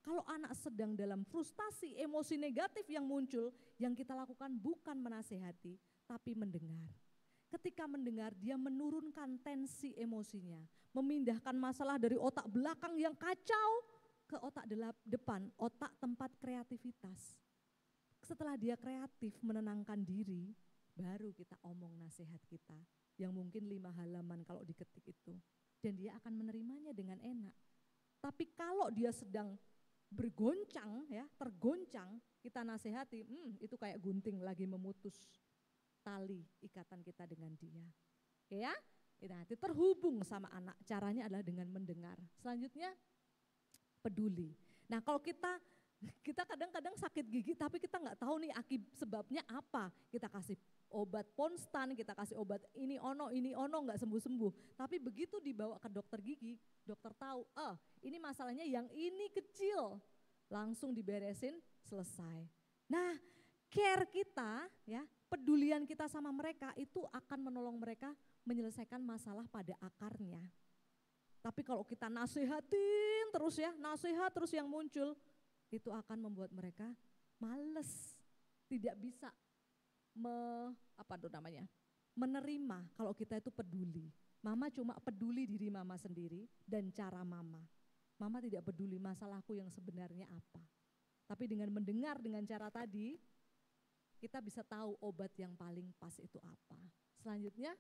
Kalau anak sedang dalam frustasi, emosi negatif yang muncul, yang kita lakukan bukan menasihati, tapi mendengar. Ketika mendengar, dia menurunkan tensi emosinya, memindahkan masalah dari otak belakang yang kacau ke otak depan, otak tempat kreativitas. Setelah dia kreatif, menenangkan diri, baru kita omong nasihat kita, yang mungkin 5 halaman kalau diketik itu. Dan dia akan menerimanya dengan enak. Tapi kalau dia sedang bergoncang, ya, tergoncang, kita nasihati, itu kayak gunting lagi memutus tali ikatan kita dengan dia. Oke ya, kita nanti terhubung sama anak. Caranya adalah dengan mendengar. Selanjutnya peduli. Nah kalau kita kadang-kadang sakit gigi tapi kita nggak tahu nih sebabnya apa. Kita kasih obat Ponstan, kita kasih obat ini ono nggak sembuh-sembuh. Tapi begitu dibawa ke dokter gigi, dokter tahu, ini masalahnya yang ini kecil, langsung diberesin, selesai. Nah, care kita, ya, pedulian kita sama mereka itu akan menolong mereka menyelesaikan masalah pada akarnya. Tapi kalau kita nasihatin terus ya, nasihat terus yang muncul, itu akan membuat mereka males, tidak bisa menerima kalau kita itu peduli. Mama cuma peduli diri mama sendiri dan cara mama. Mama tidak peduli masalahku yang sebenarnya apa. Tapi dengan mendengar dengan cara tadi, kita bisa tahu obat yang paling pas itu apa. Selanjutnya,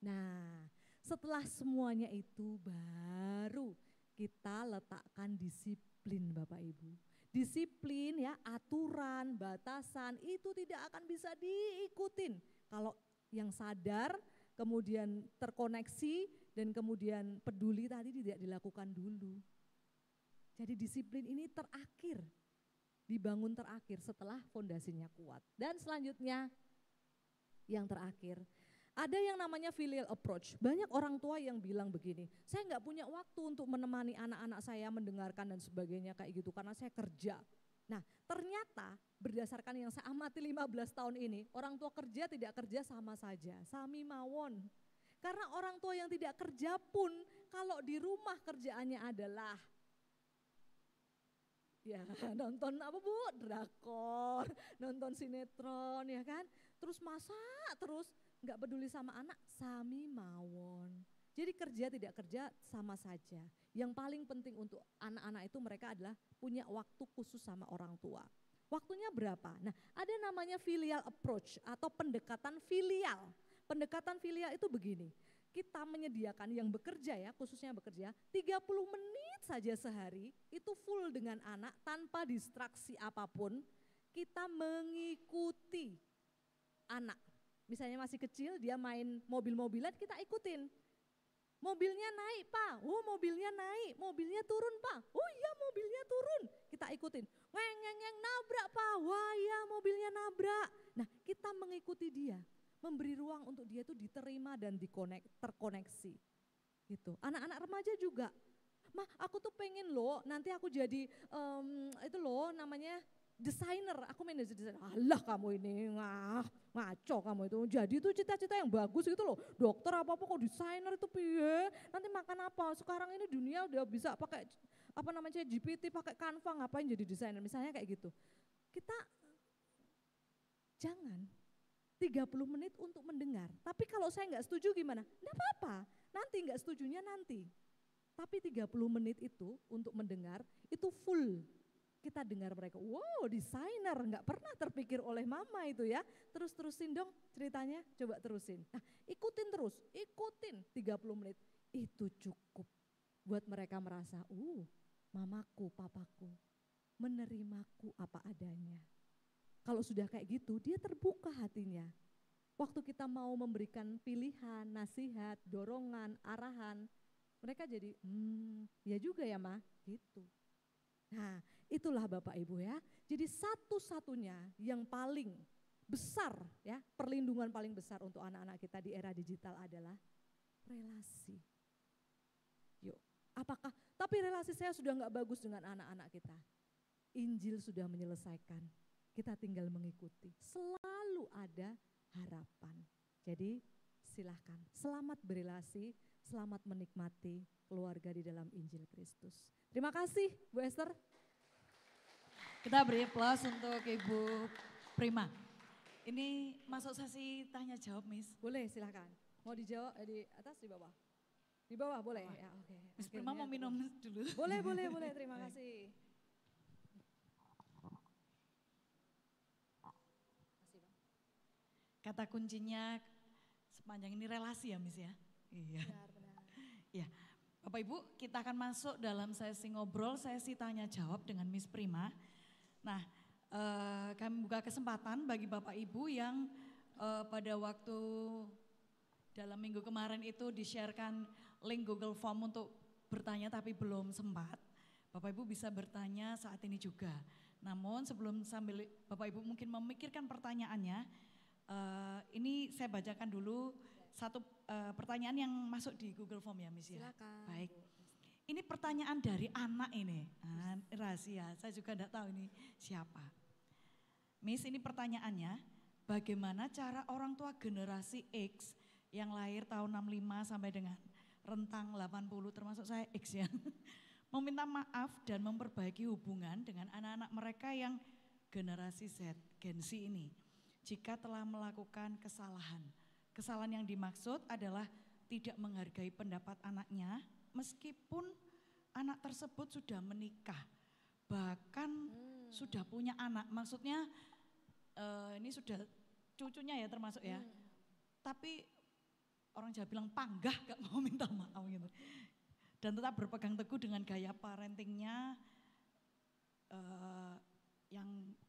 nah setelah semuanya itu baru kita letakkan disiplin Bapak Ibu. Disiplin ya, aturan, batasan itu tidak akan bisa diikutin kalau yang sadar, kemudian terkoneksi dan kemudian peduli tadi tidak dilakukan dulu. Jadi disiplin ini dibangun terakhir setelah fondasinya kuat. Dan selanjutnya yang terakhir, ada yang namanya filial approach. Banyak orang tua yang bilang begini, saya nggak punya waktu untuk menemani anak-anak saya mendengarkan dan sebagainya kayak gitu karena saya kerja. Nah ternyata berdasarkan yang saya amati 15 tahun ini, orang tua kerja tidak kerja sama saja, sami mawon. Karena orang tua yang tidak kerja pun kalau di rumah kerjaannya adalah ya nonton apa Bu? Drakor, nonton sinetron ya kan, terus masak terus, nggak peduli sama anak, sami mawon. Jadi kerja tidak kerja sama saja. Yang paling penting untuk anak-anak itu mereka adalah punya waktu khusus sama orang tua. Waktunya berapa? Nah ada namanya filial approach atau pendekatan filial. Pendekatan filial itu begini, kita menyediakan yang bekerja ya, khususnya bekerja, 30 menit saja sehari, itu full dengan anak tanpa distraksi apapun, kita mengikuti anak. Misalnya masih kecil, dia main mobil-mobilan, kita ikutin. Mobilnya naik Pak, mobilnya naik, mobilnya turun Pak, iya mobilnya turun, kita ikutin. Ngeng nabrak Pak, wah ya mobilnya nabrak. Nah kita mengikuti dia, memberi ruang untuk dia tuh diterima dan terkoneksi gitu. Anak-anak remaja juga, mah aku tuh pengen loh nanti aku jadi itu loh namanya desainer, aku main jadi desainer. Alah kamu ini ngaco kamu itu, jadi itu cita-cita yang bagus gitu loh, dokter apa kok desainer itu piye, nanti makan apa, sekarang ini dunia udah bisa pakai apa namanya GPT, pakai Canva, ngapain jadi desainer, misalnya kayak gitu. Kita jangan 30 menit untuk mendengar, tapi kalau saya nggak setuju gimana? Enggak apa-apa, nanti nggak setujunya nanti. Tapi 30 menit itu untuk mendengar, itu full. Kita dengar mereka, wow desainer, nggak pernah terpikir oleh mama itu ya. Terusin dong ceritanya, coba terusin. Nah ikutin terus, ikutin 30 menit. Itu cukup buat mereka merasa, mamaku, papaku menerimaku apa adanya. Kalau sudah kayak gitu, dia terbuka hatinya. Waktu kita mau memberikan pilihan, nasihat, dorongan, arahan, mereka jadi, ya juga ya Ma, gitu. Nah itulah Bapak Ibu ya, jadi satu-satunya yang paling besar ya, perlindungan paling besar untuk anak-anak kita di era digital adalah relasi. Yuk, apakah, tapi relasi saya sudah nggak bagus dengan anak-anak kita. Injil sudah menyelesaikan, kita tinggal mengikuti, selalu ada harapan. Jadi silahkan, selamat berelasi, selamat menikmati keluarga di dalam Injil Kristus. Terima kasih Bu Esther. Kita beri aplaus untuk Ibu Prima. Ini masuk sesi tanya jawab, Miss. Boleh silahkan. Mau dijawab di atas, di bawah? Di bawah boleh ya, oke. Miss Prima mau minum dulu. Boleh, terima kasih. Kata kuncinya sepanjang ini relasi ya Miss ya? Iya. Benar. Ya, Bapak Ibu kita akan masuk dalam sesi ngobrol, sesi tanya jawab dengan Miss Prima. Nah kami buka kesempatan bagi Bapak Ibu yang pada waktu dalam minggu kemarin itu di-sharekan link Google Form untuk bertanya tapi belum sempat. Bapak Ibu bisa bertanya saat ini juga. Namun sebelum sambil Bapak Ibu mungkin memikirkan pertanyaannya, ini saya bacakan dulu satu pertanyaan yang masuk di Google Form ya Miss ya. Silakan. Baik. Ini pertanyaan dari anak ini, rahasia, saya juga enggak tahu ini siapa. Miss ini pertanyaannya, bagaimana cara orang tua generasi X yang lahir tahun 65 sampai dengan rentang 80 termasuk saya X ya, meminta maaf dan memperbaiki hubungan dengan anak-anak mereka yang generasi Z, Gen Z ini. Jika telah melakukan kesalahan. Kesalahan yang dimaksud adalah tidak menghargai pendapat anaknya meskipun anak tersebut sudah menikah. Bahkan sudah punya anak, maksudnya ini sudah cucunya ya termasuk ya. Tapi orang Jawa bilang panggah gak mau minta maaf gitu. Dan tetap berpegang teguh dengan gaya parentingnya yang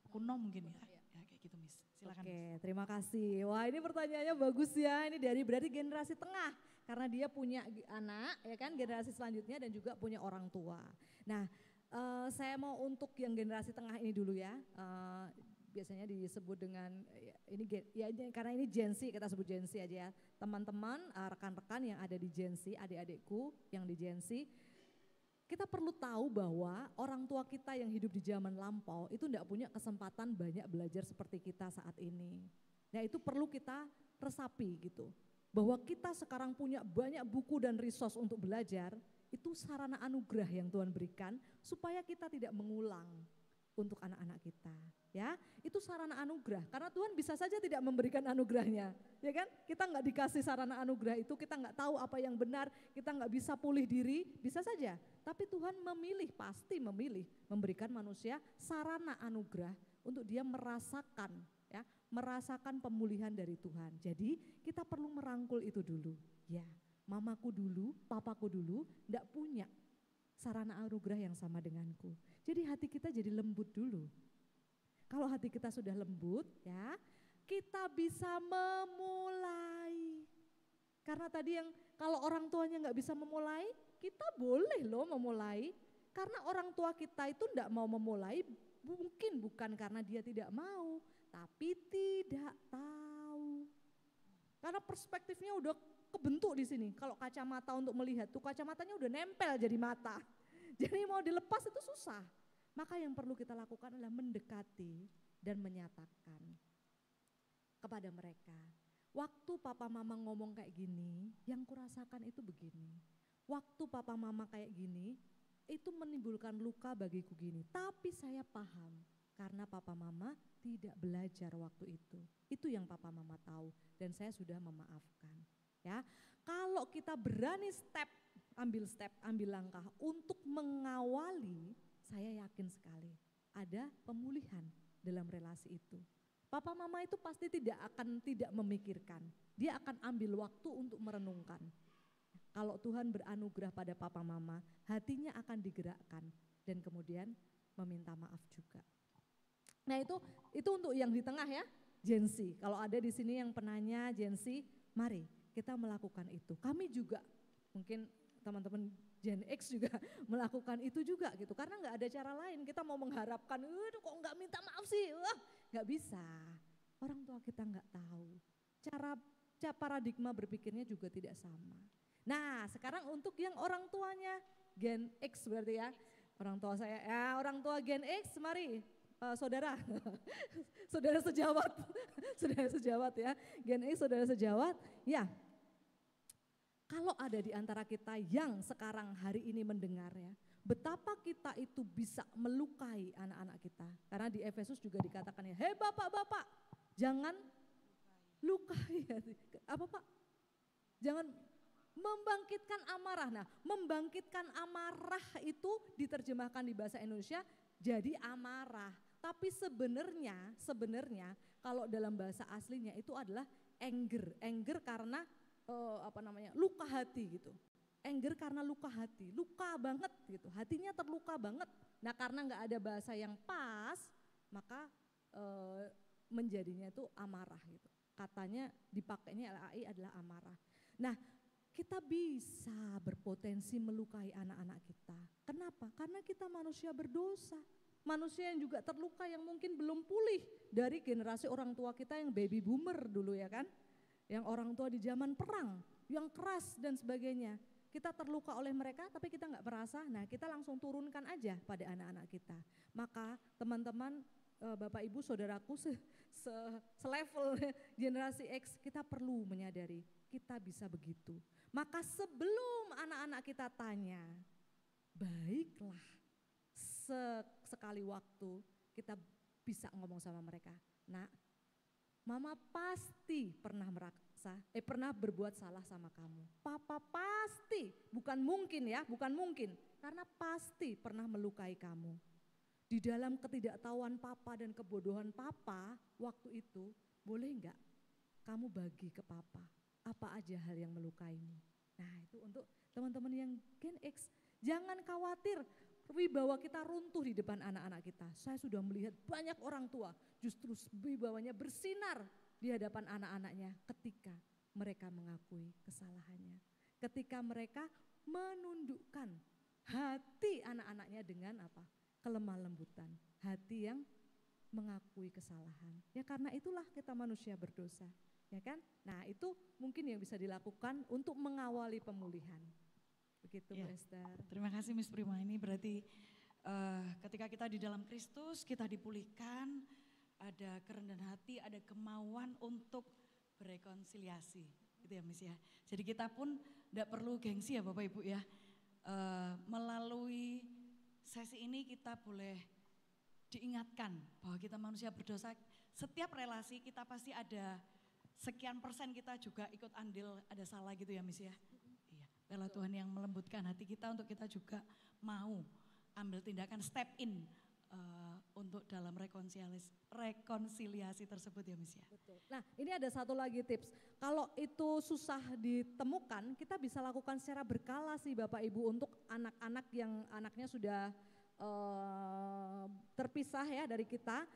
kuno mungkin ya. Ya kayak gitu Miss. Silakan. Oke, terima kasih. Wah, ini pertanyaannya bagus ya. Ini dari berarti generasi tengah karena dia punya anak ya kan, generasi selanjutnya dan juga punya orang tua. Nah, saya mau untuk yang generasi tengah ini dulu ya. Biasanya disebut dengan ini ya karena ini Gen Z, kita sebut Gen Z aja ya. Teman-teman, rekan-rekan yang ada di Gen Z, adik-adikku yang di Gen Z, kita perlu tahu bahwa orang tua kita yang hidup di zaman lampau itu tidak punya kesempatan banyak belajar seperti kita saat ini. Nah itu perlu kita resapi gitu. Bahwa kita sekarang punya banyak buku dan resource untuk belajar, itu sarana anugerah yang Tuhan berikan supaya kita tidak mengulang untuk anak-anak kita. Ya, itu sarana anugerah karena Tuhan bisa saja tidak memberikan anugerahnya, ya kan? Kita nggak dikasih sarana anugerah itu, kita nggak tahu apa yang benar, kita nggak bisa pulih diri, bisa saja. Tapi Tuhan memilih, pasti memilih memberikan manusia sarana anugerah untuk dia merasakan, ya, merasakan pemulihan dari Tuhan. Jadi kita perlu merangkul itu dulu, ya. Mamaku dulu, papaku dulu, nggak punya sarana anugerah yang sama denganku. Jadi hati kita jadi lembut dulu. Kalau hati kita sudah lembut ya, kita bisa memulai. Karena tadi yang kalau orang tuanya nggak bisa memulai, kita boleh loh memulai. Karena orang tua kita itu enggak mau memulai, mungkin bukan karena dia tidak mau, tapi tidak tahu. Karena perspektifnya udah kebentuk di sini. Kalau kacamata untuk melihat tuh kacamatanya udah nempel jadi mata. Jadi mau dilepas itu susah. Maka yang perlu kita lakukan adalah mendekati dan menyatakan kepada mereka. Waktu papa mama ngomong kayak gini, yang kurasakan itu begini. Waktu papa mama kayak gini, itu menimbulkan luka bagiku gini. Tapi saya paham karena papa mama tidak belajar waktu itu. Itu yang papa mama tahu dan saya sudah memaafkan. Ya, kalau kita berani ambil langkah untuk mengawali, saya yakin sekali ada pemulihan dalam relasi itu. Papa mama itu pasti tidak memikirkan, dia akan ambil waktu untuk merenungkan. Kalau Tuhan beranugerah pada papa mama, hatinya akan digerakkan dan kemudian meminta maaf juga. Nah itu untuk yang di tengah ya, Gen Z. Kalau ada di sini yang penanya Gen Z, mari kita melakukan itu. Kami juga, mungkin teman-teman Gen X juga melakukan itu juga gitu. Karena nggak ada cara lain, kita mau mengharapkan, kok nggak minta maaf sih, nggak bisa. Orang tua kita nggak tahu, cara paradigma berpikirnya juga tidak sama. Nah sekarang untuk yang orang tuanya Gen X berarti ya, orang tua saya, ya orang tua Gen X mari. Saudara, saudara sejawat, saudara sejawat ya, Gen X saudara sejawat, ya. Kalau ada di antara kita yang sekarang hari ini mendengar ya, betapa kita itu bisa melukai anak-anak kita. Karena di Efesus juga dikatakan ya, hei bapak-bapak, jangan lukai, apa Pak? Jangan membangkitkan amarah. Nah, membangkitkan amarah itu diterjemahkan di bahasa Indonesia jadi amarah. Tapi sebenarnya kalau dalam bahasa aslinya itu adalah anger karena luka hati gitu. Anger karena luka hati, luka banget gitu, hatinya terluka banget. Nah karena nggak ada bahasa yang pas, maka menjadinya itu amarah gitu. Katanya dipakainya LAI adalah amarah. Nah kita bisa berpotensi melukai anak-anak kita. Kenapa? Karena kita manusia berdosa. Manusia yang juga terluka yang mungkin belum pulih dari generasi orang tua kita yang baby boomer dulu ya kan. Yang orang tua di zaman perang, yang keras dan sebagainya. Kita terluka oleh mereka tapi kita nggak merasa, nah kita langsung turunkan aja pada anak-anak kita. Maka teman-teman, Bapak Ibu Saudaraku selevel generasi X, kita perlu menyadari kita bisa begitu. Maka sebelum anak-anak kita tanya, baiklah sekali waktu kita bisa ngomong sama mereka. Nah, mama pasti pernah pernah berbuat salah sama kamu. Papa pasti, bukan mungkin ya, bukan mungkin. Karena pasti pernah melukai kamu. Di dalam ketidaktahuan papa dan kebodohan papa waktu itu, boleh enggak kamu bagi ke papa apa aja hal yang melukaimu. Nah itu untuk teman-teman yang Gen X, jangan khawatir wibawa kita runtuh di depan anak-anak kita. Saya sudah melihat banyak orang tua justru wibawanya bersinar di hadapan anak-anaknya ketika mereka mengakui kesalahannya. Ketika mereka menundukkan hati anak-anaknya dengan apa? Kelemah lembutan, hati yang mengakui kesalahan. Ya karena itulah kita manusia berdosa, ya kan? Nah itu mungkin yang bisa dilakukan untuk mengawali pemulihan. Begitu ya. Mbak Esther. Terima kasih Miss Prima, ini berarti ketika kita di dalam Kristus kita dipulihkan, ada kerendahan hati, ada kemauan untuk berrekonsiliasi, gitu ya Miss ya. Jadi kita pun tidak perlu gengsi ya Bapak Ibu ya, melalui sesi ini kita boleh diingatkan bahwa kita manusia berdosa, setiap relasi kita pasti ada sekian persen kita juga ikut andil ada salah gitu ya Miss ya. Biarlah Tuhan yang melembutkan hati kita untuk kita juga mau ambil tindakan step in untuk dalam rekonsiliasi tersebut ya Miss ya. Betul. Nah ini ada satu lagi tips, kalau itu susah ditemukan kita bisa lakukan secara berkala sih Bapak Ibu untuk anak-anak yang anaknya sudah terpisah ya dari kita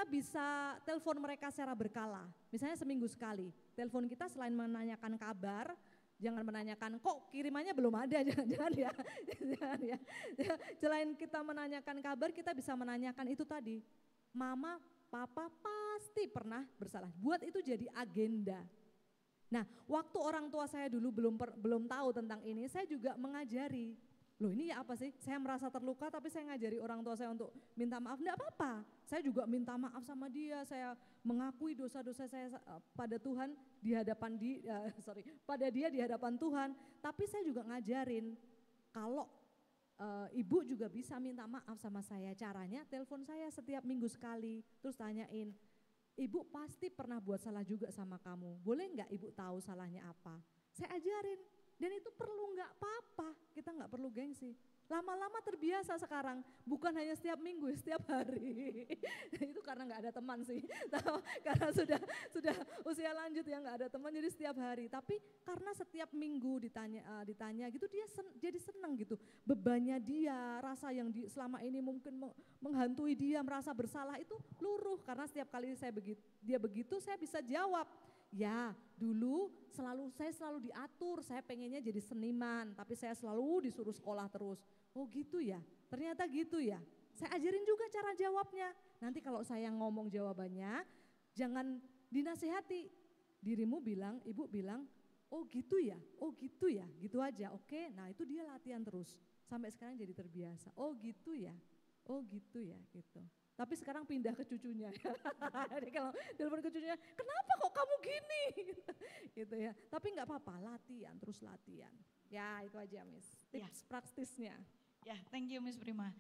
bisa telepon mereka secara berkala, misalnya seminggu sekali, telepon kita selain menanyakan kabar, jangan menanyakan kok kirimannya belum ada, jangan ya. Selain kita menanyakan kabar, kita bisa menanyakan itu tadi. Mama, papa pasti pernah bersalah. Buat itu jadi agenda. Nah, waktu orang tua saya dulu belum tahu tentang ini, saya juga mengajari. Loh ini ya apa sih? Saya merasa terluka tapi saya ngajari orang tua saya untuk minta maaf. Enggak apa-apa. Saya juga minta maaf sama dia. Saya mengakui dosa-dosa saya pada Tuhan di hadapan pada dia di hadapan Tuhan. Tapi saya juga ngajarin kalau ibu juga bisa minta maaf sama saya. Caranya telepon saya setiap minggu sekali. Terus tanyain, ibu pasti pernah buat salah juga sama kamu. Boleh enggak ibu tahu salahnya apa? Saya ajarin. Dan itu perlu nggak apa-apa, kita nggak perlu gengsi. Lama-lama terbiasa sekarang, bukan hanya setiap minggu, setiap hari. Itu karena nggak ada teman sih, karena sudah usia lanjut ya nggak ada teman, jadi setiap hari. Tapi karena setiap minggu ditanya gitu, dia jadi senang gitu. Bebannya dia, rasa yang selama ini mungkin menghantui dia, merasa bersalah itu luruh. Karena setiap kali dia begitu, saya bisa jawab. Ya, dulu saya selalu diatur, saya pengennya jadi seniman, tapi saya selalu disuruh sekolah terus. Oh gitu ya, ternyata gitu ya. Saya ajarin juga cara jawabnya. Nanti kalau saya ngomong jawabannya, jangan dinasehati. Ibu bilang, oh gitu ya, gitu aja, oke. Nah itu dia latihan terus, sampai sekarang jadi terbiasa. Oh gitu ya, gitu. Tapi sekarang pindah ke cucunya. Jadi kalau telepon ke cucunya, kenapa kok kamu gini? Gitu ya. Tapi enggak apa-apa, terus latihan. Ya itu aja Miss, tips praktisnya. Ya thank you Miss Prima.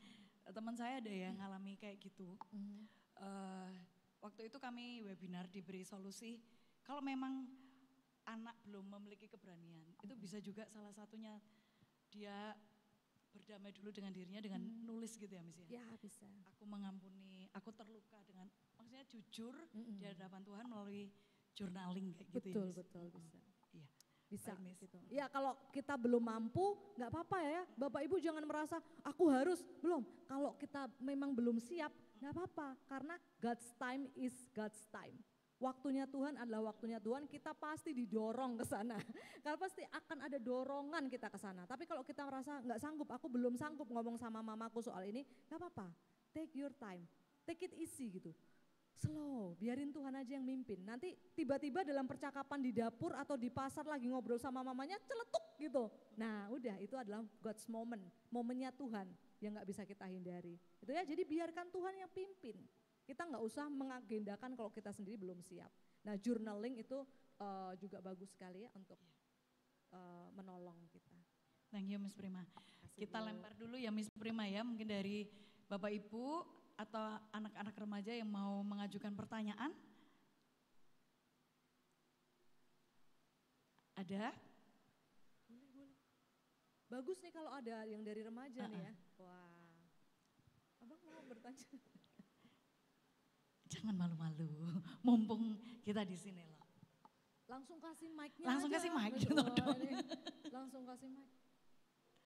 Teman saya ada yang ngalami kayak gitu. Waktu itu kami webinar diberi solusi, kalau memang anak belum memiliki keberanian, itu bisa juga salah satunya dia berdamai dulu dengan dirinya dengan nulis gitu ya Miss ya? Ya bisa. Aku mengampuni, aku terluka dengan, maksudnya jujur di hadapan Tuhan melalui journaling kayak gitu ya. Betul bisa. Iya. Bisa Miss. gitu. Ya kalau kita belum mampu nggak apa-apa ya, Bapak Ibu jangan merasa aku harus, belum. Kalau kita memang belum siap nggak apa-apa, karena God's time is God's time. Waktunya Tuhan adalah waktunya Tuhan, kita pasti didorong ke sana. Kalau pasti akan ada dorongan kita ke sana. Tapi kalau kita merasa nggak sanggup, aku belum sanggup ngomong sama mamaku soal ini, nggak apa-apa. Take your time, take it easy gitu. Slow, biarin Tuhan aja yang mimpin. Nanti tiba-tiba dalam percakapan di dapur atau di pasar lagi ngobrol sama mamanya, celetuk gitu. Nah udah itu adalah God's moment, momennya Tuhan yang nggak bisa kita hindari. Itu ya, jadi biarkan Tuhan yang pimpin. Kita nggak usah mengagendakan kalau kita sendiri belum siap. Nah journaling itu juga bagus sekali ya untuk menolong kita. Thank you Miss Prima. Kita lempar dulu ya Miss Prima ya, mungkin dari Bapak Ibu atau anak-anak remaja yang mau mengajukan pertanyaan. Ada? Boleh. Bagus nih kalau ada yang dari remaja nih ya. Wah, abang mau bertanya? Jangan malu-malu, mumpung kita di sini loh. Langsung kasih mic-nya Langsung aja. kasih mic. Langsung kasih mic.